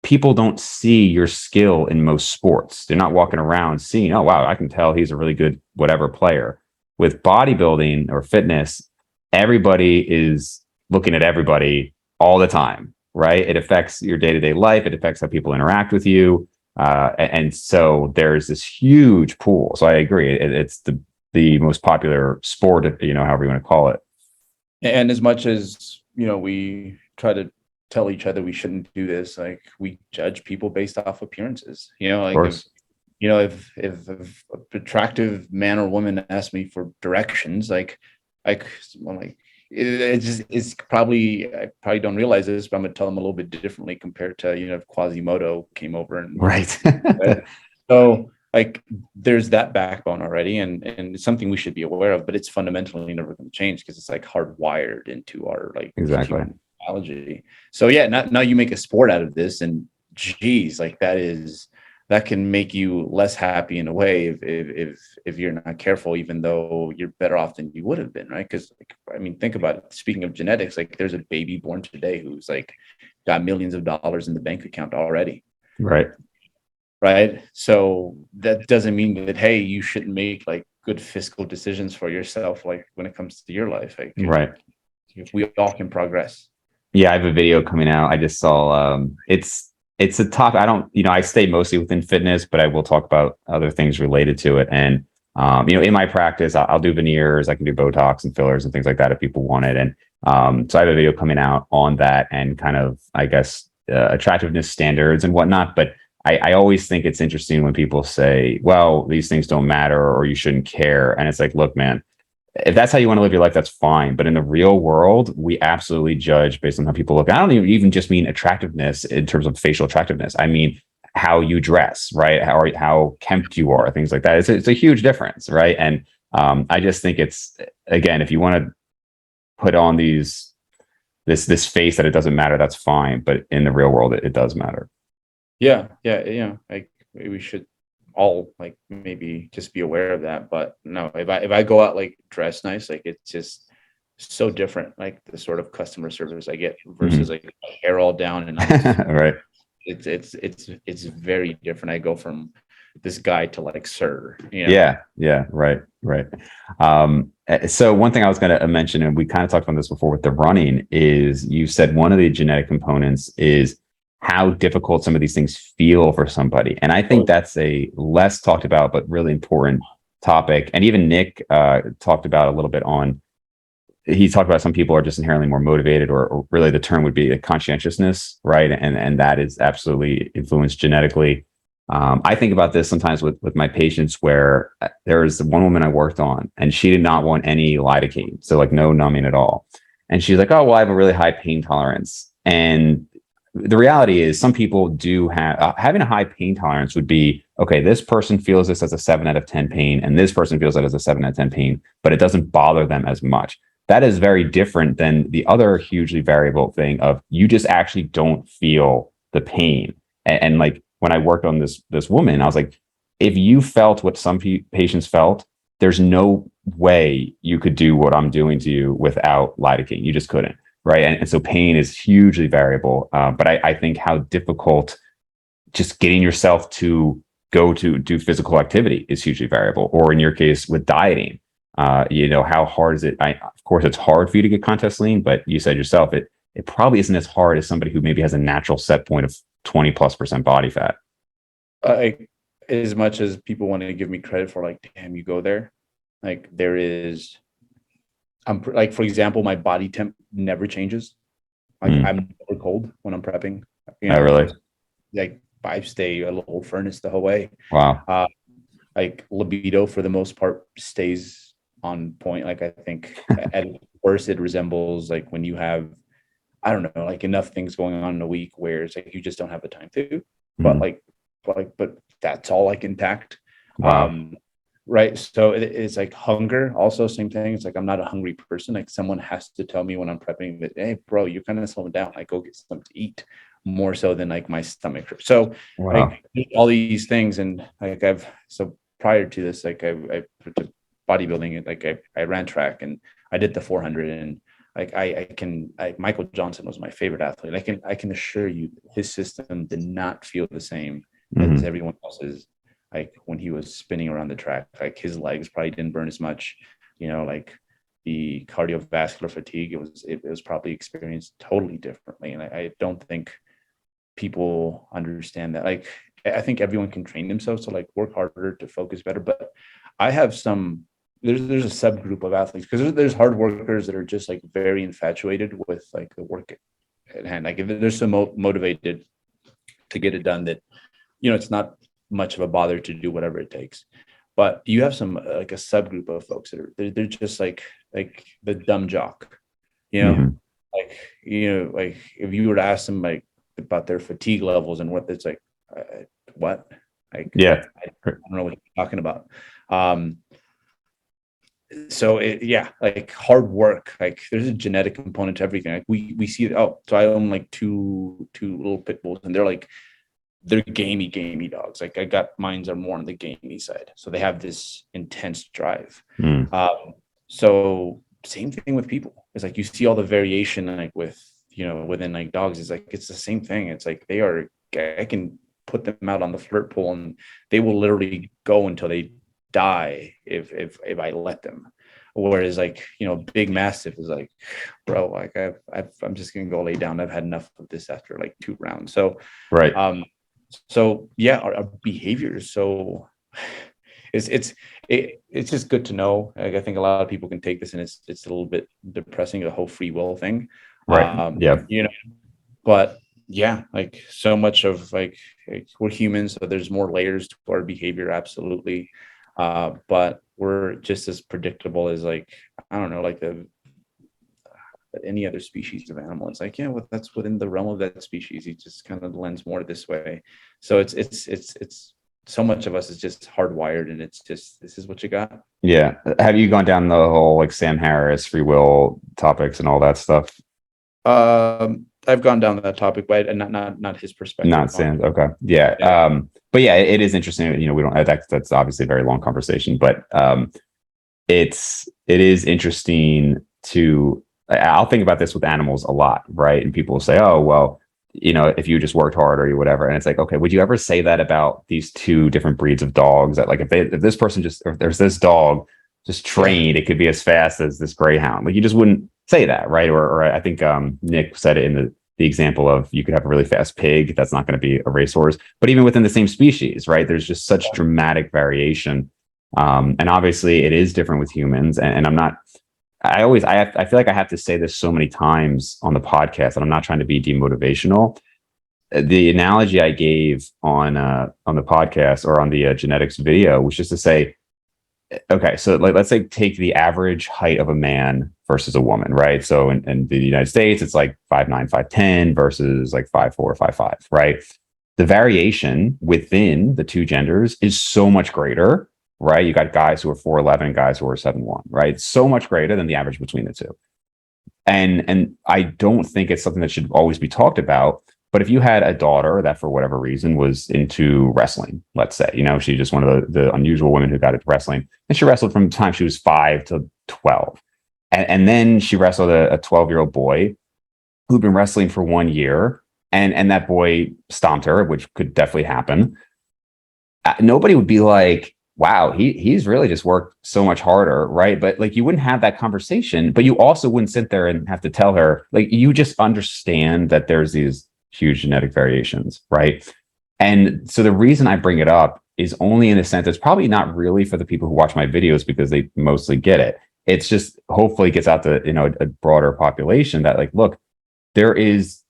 people don't see your skill in most sports. They're not walking around seeing, oh, wow, I can tell he's a really good whatever player. With bodybuilding or fitness, everybody is looking at everybody all the time. right? It affects your day-to-day life. It affects how people interact with you. And so there's this huge pool. So I agree. It's the most popular sport, however you want to call it. And as much as, we try to tell each other we shouldn't do this, like we judge people based off appearances, Of like course. if an attractive man or woman asks me for directions, like I'm like, it just it's probably, I probably don't realize this, but I'm gonna tell them a little bit differently compared to, if Quasimodo came over and, Right. so like there's that backbone already, and it's something we should be aware of, but it's fundamentally never going to change because it's like hardwired into our like Exactly. human biology. So yeah, now you make a sport out of this, and geez, like that can make you less happy in a way if you're not careful, even though you're better off than you would have been, right? Because like, I mean, think about it. Speaking of genetics, like there's a baby born today who's like got millions of dollars in the bank account already, Right. right? So that doesn't mean that, hey, you shouldn't make like good fiscal decisions for yourself, like when it comes to your life. Like Right. if we all can progress. Yeah, I have a video coming out. I just saw it's a top. I don't, I stay mostly within fitness, but I will talk about other things related to it. And in my practice, I'll do veneers, I can do Botox and fillers and things like that if people want it. And so I have a video coming out on that and kind of, I guess, attractiveness standards and whatnot. But I always think it's interesting when people say, well, these things don't matter or you shouldn't care. And it's like, look, man, if that's how you want to live your life, that's fine. But in the real world, we absolutely judge based on how people look. I don't even just mean attractiveness in terms of facial attractiveness. I mean how you dress, right? How kempt you are, things like that. It's a huge difference, right? And I just think it's, again, if you want to put on this face that it doesn't matter, that's fine. But in the real world, it does matter. Yeah. Like we should all like maybe just be aware of that. But no, if I go out like dressed nice, like it's just so different. Like the sort of customer service I get versus Mhm. like hair all down and I'm just Right. it's very different. I go from this guy to like sir. Yeah, right. So one thing I was going to mention, and we kind of talked about this before with the running, is you said one of the genetic components is how difficult some of these things feel for somebody. And I think that's a less talked about, but really important topic. And even Nick talked about a little bit on, he talked about some people are just inherently more motivated, or really the term would be a conscientiousness, right? And that is absolutely influenced genetically. I think about this sometimes with my patients where there was one woman I worked on and she did not want any lidocaine. So like no numbing at all. And she's like, oh, well, I have a really high pain tolerance. And the reality is some people do have, having a high pain tolerance would be, okay, this person feels this as a 7 out of 10 pain and this person feels it as a 7 out of 10 pain, but it doesn't bother them as much. That is very different than the other hugely variable thing of you just actually don't feel the pain. And like when I worked on this woman, I was like, if you felt what some patients felt, there's no way you could do what I'm doing to you without lidocaine. You just couldn't, right? And so pain is hugely variable. But I think how difficult just getting yourself to go to do physical activity is hugely variable. Or in your case with dieting, how hard is it? Of course, it's hard for you to get contest lean, but you said yourself, it probably isn't as hard as somebody who maybe has a natural set point of 20+% body fat. Like as much as people want to give me credit for like, damn, you go there, like there is, like for example, my body temp never changes. Like Mm. I'm never cold when I'm prepping. Oh, really? Like I stay a little furnace the whole way. Wow. Uh, like libido for the most part stays on point. Like I think at worst it resembles like when you have, I don't know, like enough things going on in a week where it's like you just don't have the time to. But Mm. but that's all like intact. Wow. Um, right. So it's like hunger, also same thing. It's like I'm not a hungry person. Like someone has to tell me when I'm prepping that, hey, bro, you're kind of slowing down. Like go get something to eat, more so than like my stomach. So Wow. like all these things, and like so prior to this, like I bodybuilding it, like I ran track and I did the 400, and like Michael Johnson was my favorite athlete. I can assure you his system did not feel the same as Mm. everyone else's. Like when he was spinning around the track, like his legs probably didn't burn as much, like the cardiovascular fatigue, it was probably experienced totally differently. And I don't think people understand that. Like, I think everyone can train themselves to like work harder, to focus better. But I have some, there's a subgroup of athletes, because there's hard workers that are just like very infatuated with like the work at hand. Like if they're so motivated to get it done that, it's not much of a bother to do whatever it takes. But you have some like a subgroup of folks that are they're just like the dumb jock, you know, Hmm. like if you were to ask them like about their fatigue levels and what it's like, what, like Yeah. I don't know what you're talking about. So like hard work, like there's a genetic component to everything. Like we see, oh, so I own like two little pit bulls, and they're gamey dogs. Like I got mine's are more on the gamey side, so they have this intense drive. Mm. So same thing with people. It's like you see all the variation, like with within like dogs. It's like it's the same thing. It's like I can put them out on the flirt pole, and they will literally go until they die if I let them. Whereas like big mastiff is like, bro, like I'm just gonna go lay down. I've had enough of this after like 2 rounds. Right. So yeah, our behavior is so it's just good to know. Like, I think a lot of people can take this, and it's a little bit depressing, the whole free will thing. Right. Yeah. But yeah, like so much of like we're humans, so there's more layers to our behavior, absolutely. But we're just as predictable as like, I don't know, like any other species of animal. It's like, yeah, well, that's within the realm of that species. He just kind of lends more this way. So it's so much of us is just hardwired, and it's just, this is what you got. Yeah. Have you gone down the whole like Sam Harris free will topics and all that stuff? I've gone down that topic, but not his perspective Not on Sam. it. Okay. Yeah. Yeah. But yeah, it is interesting. We don't, that's obviously a very long conversation, but it is interesting to, I'll think about this with animals a lot, right? And people will say, oh, well, if you just worked hard or whatever. And it's like, okay, would you ever say that about these two different breeds of dogs? That like, if this person if there's this dog just Yeah. trained, it could be as fast as this greyhound. Like you just wouldn't say that, right? Or I think Nick said it in the example of you could have a really fast pig. That's not going to be a racehorse. But even within the same species, right? There's just such dramatic variation. And obviously it is different with humans. And I'm not, I feel like I have to say this so many times on the podcast, and I'm not trying to be demotivational. The analogy I gave on the podcast or on the genetics video was just to say, okay, so like let's say take the average height of a man versus a woman, right? So in the United States, it's like 5'9", 5'10" versus like 5'4", 5'5", right? The variation within the two genders is so much greater, right? You got guys who are 4'11" and guys who are 7'1", right? So much greater than the average between the two. And I don't think it's something that should always be talked about. But if you had a daughter that for whatever reason was into wrestling, let's say, she's just one of the unusual women who got into wrestling, and she wrestled from the time she was 5 to 12. And then she wrestled a 12-year-old boy who'd been wrestling for 1 year, and that boy stomped her, which could definitely happen. Nobody would be like, wow, he's really just worked so much harder, right? But like you wouldn't have that conversation, but you also wouldn't sit there and have to tell her, like, you just understand that there's these huge genetic variations, right? And so the reason I bring it up is only in a sense, it's probably not really for the people who watch my videos because they mostly get it. It's just hopefully gets out to a broader population that like, look, there is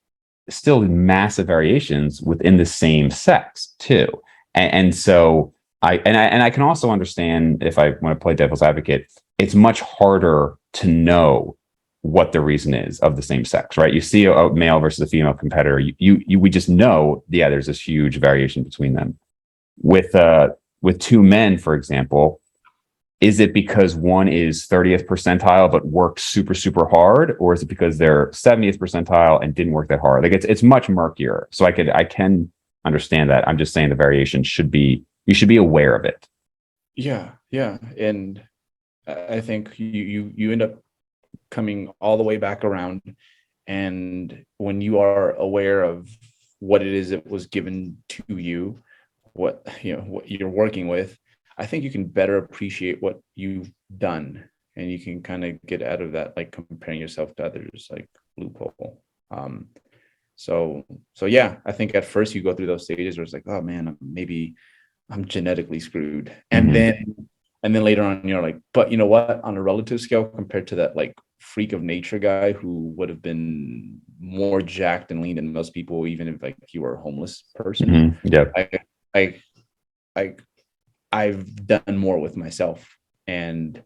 still massive variations within the same sex too. And so I can also understand, if I want to play devil's advocate, it's much harder to know what the reason is of the same sex, right? You see a male versus a female competitor, we just know, yeah, there's this huge variation between them. With two men, for example, is it because one is 30th percentile but worked super, super hard, or is it because they're 70th percentile and didn't work that hard? Like it's much murkier. So I can understand that. I'm just saying the variation you should be aware of it. Yeah, and I think you end up coming all the way back around, and when you are aware of what it is that was given to you, what you're working with, I think you can better appreciate what you've done. and you can kind of get out of that, like comparing yourself to others, like loophole. So yeah, I think at first you go through those stages where it's like, oh man, maybe I'm genetically screwed. And then later on, you're like, but you know what? On a relative scale, compared to that like freak of nature guy who would have been more jacked and lean than most people, even if like you were a homeless person, Yep. I, I, I, I've done more with myself. And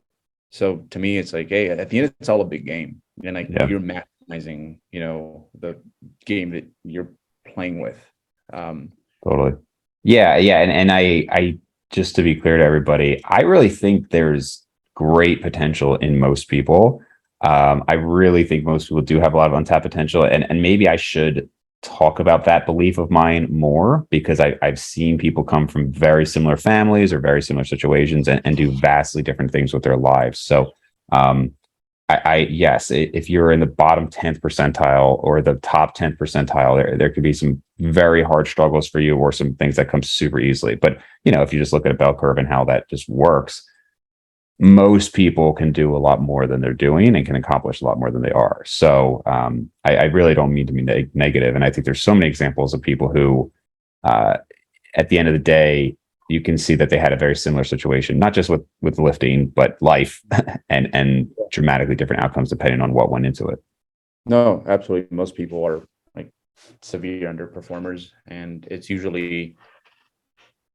so to me, it's like, hey, at the end, it's all a big game, and like Yeah. you're maximizing, the game that you're playing with. Totally. Yeah, yeah, and I just to be clear to everybody, I really think there's great potential in most people. I really think most people do have a lot of untapped potential, and maybe I should talk about that belief of mine more because I've seen people come from very similar families or very similar situations and do vastly different things with their lives. So, um, I yes, if you're in the bottom 10th percentile or the top 10th percentile, there could be some very hard struggles for you or some things that come super easily. But if you just look at a bell curve and how that just works, most people can do a lot more than they're doing and can accomplish a lot more than they are. So I really don't mean to be negative, and I think there's so many examples of people who, uh, at the end of the day, you can see that they had a very similar situation, not just with lifting, but life, and dramatically different outcomes depending on what went into it. No, absolutely. Most people are like severe underperformers, and it's usually,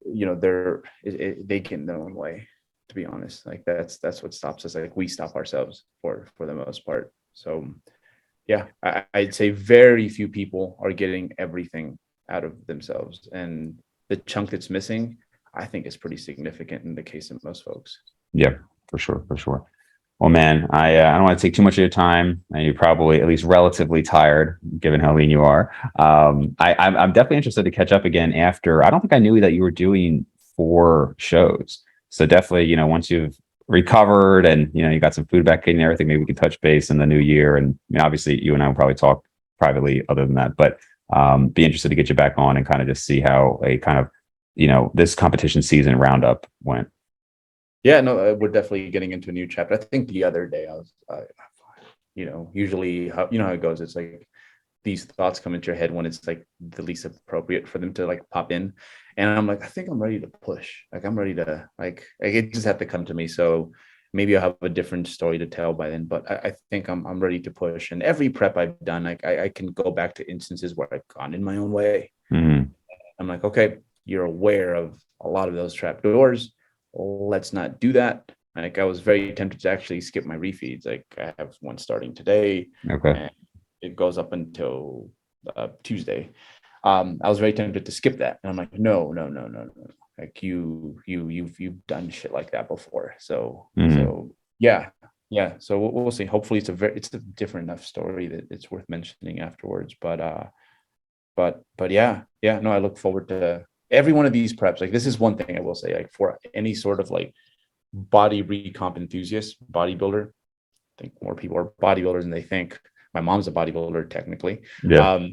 they get in their own way. To be honest, like that's what stops us. Like we stop ourselves for the most part. So yeah, I'd say very few people are getting everything out of themselves, and the chunk that's missing, I think, is pretty significant in the case of most folks. Yeah, for sure, for sure. Well, man, I don't want to take too much of your time, and you're probably at least relatively tired, given how lean you are. I'm definitely interested to catch up again after. I don't think I knew that you were doing 4 shows, so definitely, once you've recovered and you got some food back in and everything, maybe we can touch base in the new year. And obviously, you and I will probably talk privately other than that, but be interested to get you back on and kind of just see how a kind of this competition season roundup went. Yeah, no, we're definitely getting into a new chapter. I think the other day I was, usually how it goes. It's like these thoughts come into your head when it's like the least appropriate for them to like pop in, and I'm like, I think I'm ready to push. Like I'm ready to like it just had to come to me. So maybe I'll have a different story to tell by then. But I think I'm ready to push. And every prep I've done, like I can go back to instances where I've gone in my own way. Mm-hmm. I'm like, okay, you're aware of a lot of those trap doors. Let's not do that. Like I was very tempted to actually skip my refeeds. Like I have one starting today, Okay. and it goes up until Tuesday. I was very tempted to skip that, and I'm like, no. Like you've done shit like that before. So yeah. So we'll see. Hopefully, it's a different enough story that it's worth mentioning afterwards. But yeah. No, I look forward to every one of these preps. Like this is one thing I will say. Like for any sort of like body recomp enthusiast, bodybuilder, I think more people are bodybuilders than they think. My mom's a bodybuilder technically. Yeah.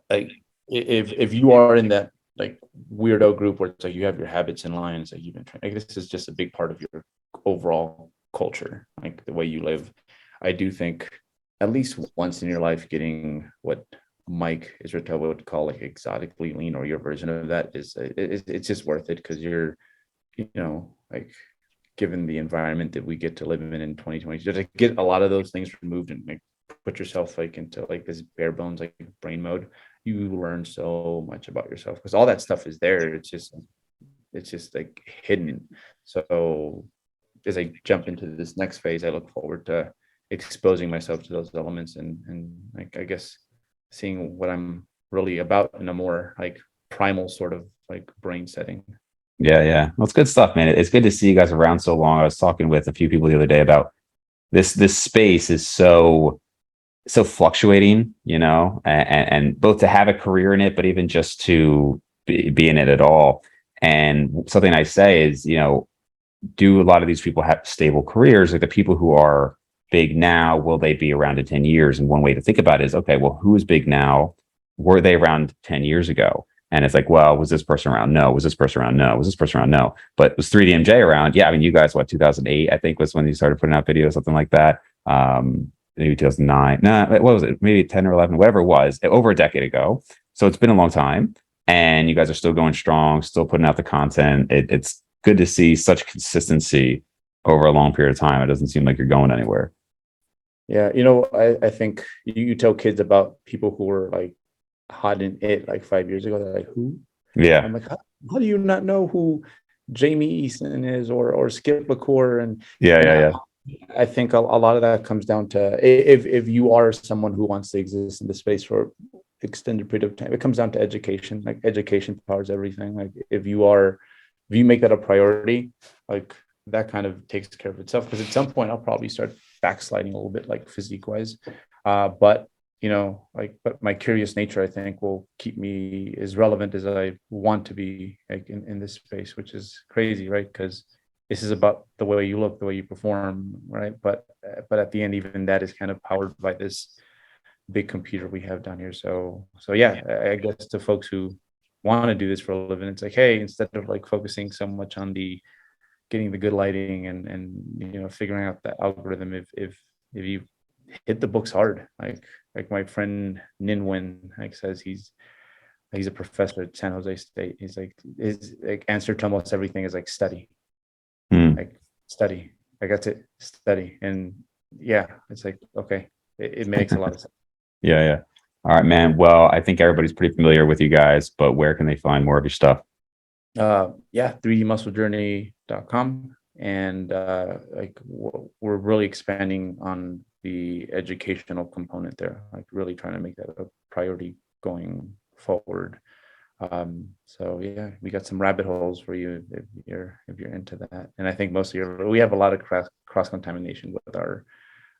Like if you are in that like weirdo group where it's like you have your habits in line, it's like you've been training. Like this is just a big part of your overall culture, like the way you live. I do think at least once in your life getting what Mike Israel would call like exotically lean, or your version of that, is it's just worth it because you're like given the environment that we get to live in 2020, just to get a lot of those things removed and like put yourself like into like this bare bones like brain mode, you learn so much about yourself because all that stuff is there. It's just like hidden. So as I jump into this next phase, I look forward to exposing myself to those elements and like I guess seeing what I'm really about in a more like primal sort of like brain setting. Yeah. Well, it's good stuff, man. It's good to see you guys around so long. I was talking with a few people the other day about this space is so fluctuating, and both to have a career in it, but even just to be in it at all. And something I say is, do a lot of these people have stable careers? Like the people who are big now, will they be around in 10 years? And one way to think about it is, okay, well, who is big now? Were they around 10 years ago? And it's like, well, was this person around? No. Was this person around? No. Was this person around? No. But was 3DMJ around? Yeah. I mean, you guys, what, 2008, I think was when you started putting out videos, something like that. Maybe 2009. Nah, what was it? Maybe 10 or 11, whatever it was, over a decade ago. So it's been a long time. And you guys are still going strong, still putting out the content. It's good to see such consistency over a long period of time. It doesn't seem like you're going anywhere. Yeah, I think you tell kids about people who were like hot in it like 5 years ago. They're like, who? Yeah. I'm like, how do you not know who Jamie Easton is or Skip LaCour? Yeah. And Yeah. Yeah. I think a lot of that comes down to if you are someone who wants to exist in the space for extended period of time, it comes down to education. Like education powers everything. Like if you make that a priority, like that kind of takes care of itself. Because at some point I'll probably start backsliding a little bit, like physique wise. But but my curious nature, I think, will keep me as relevant as I want to be, like in this space, which is crazy, right? Because this is about the way you look, the way you perform, right? But at the end, even that is kind of powered by this big computer we have down here. So yeah, I guess to folks who want to do this for a living, it's like, hey, instead of like focusing so much on the getting the good lighting and figuring out the algorithm, if you hit the books hard, like my friend Ninwin like says, he's a professor at San Jose State. He's like, his like answer to almost everything is like study. Like study. Like that's it, study. And yeah, it's like, okay, it makes a lot of sense. Yeah. Yeah. All right, man. Well, I think everybody's pretty familiar with you guys, but where can they find more of your stuff? Yeah, 3dmusclejourney.com. And we're really expanding on the educational component there, like really trying to make that a priority going forward. So yeah, we got some rabbit holes for you if you're into that. And I think most of we have a lot of cross contamination with our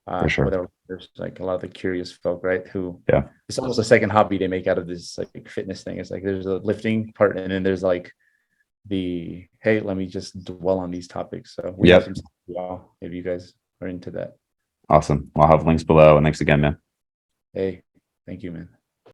For sure. like a lot of the curious folk, right? Who Yeah. it's almost a second hobby they make out of this like fitness thing. It's like there's a lifting part, and then there's like the hey, let me just dwell on these topics. So we have Yep. some stuff as well if you guys are into that. Awesome. Well, I'll have links below. And thanks again, man. Hey, thank you, man.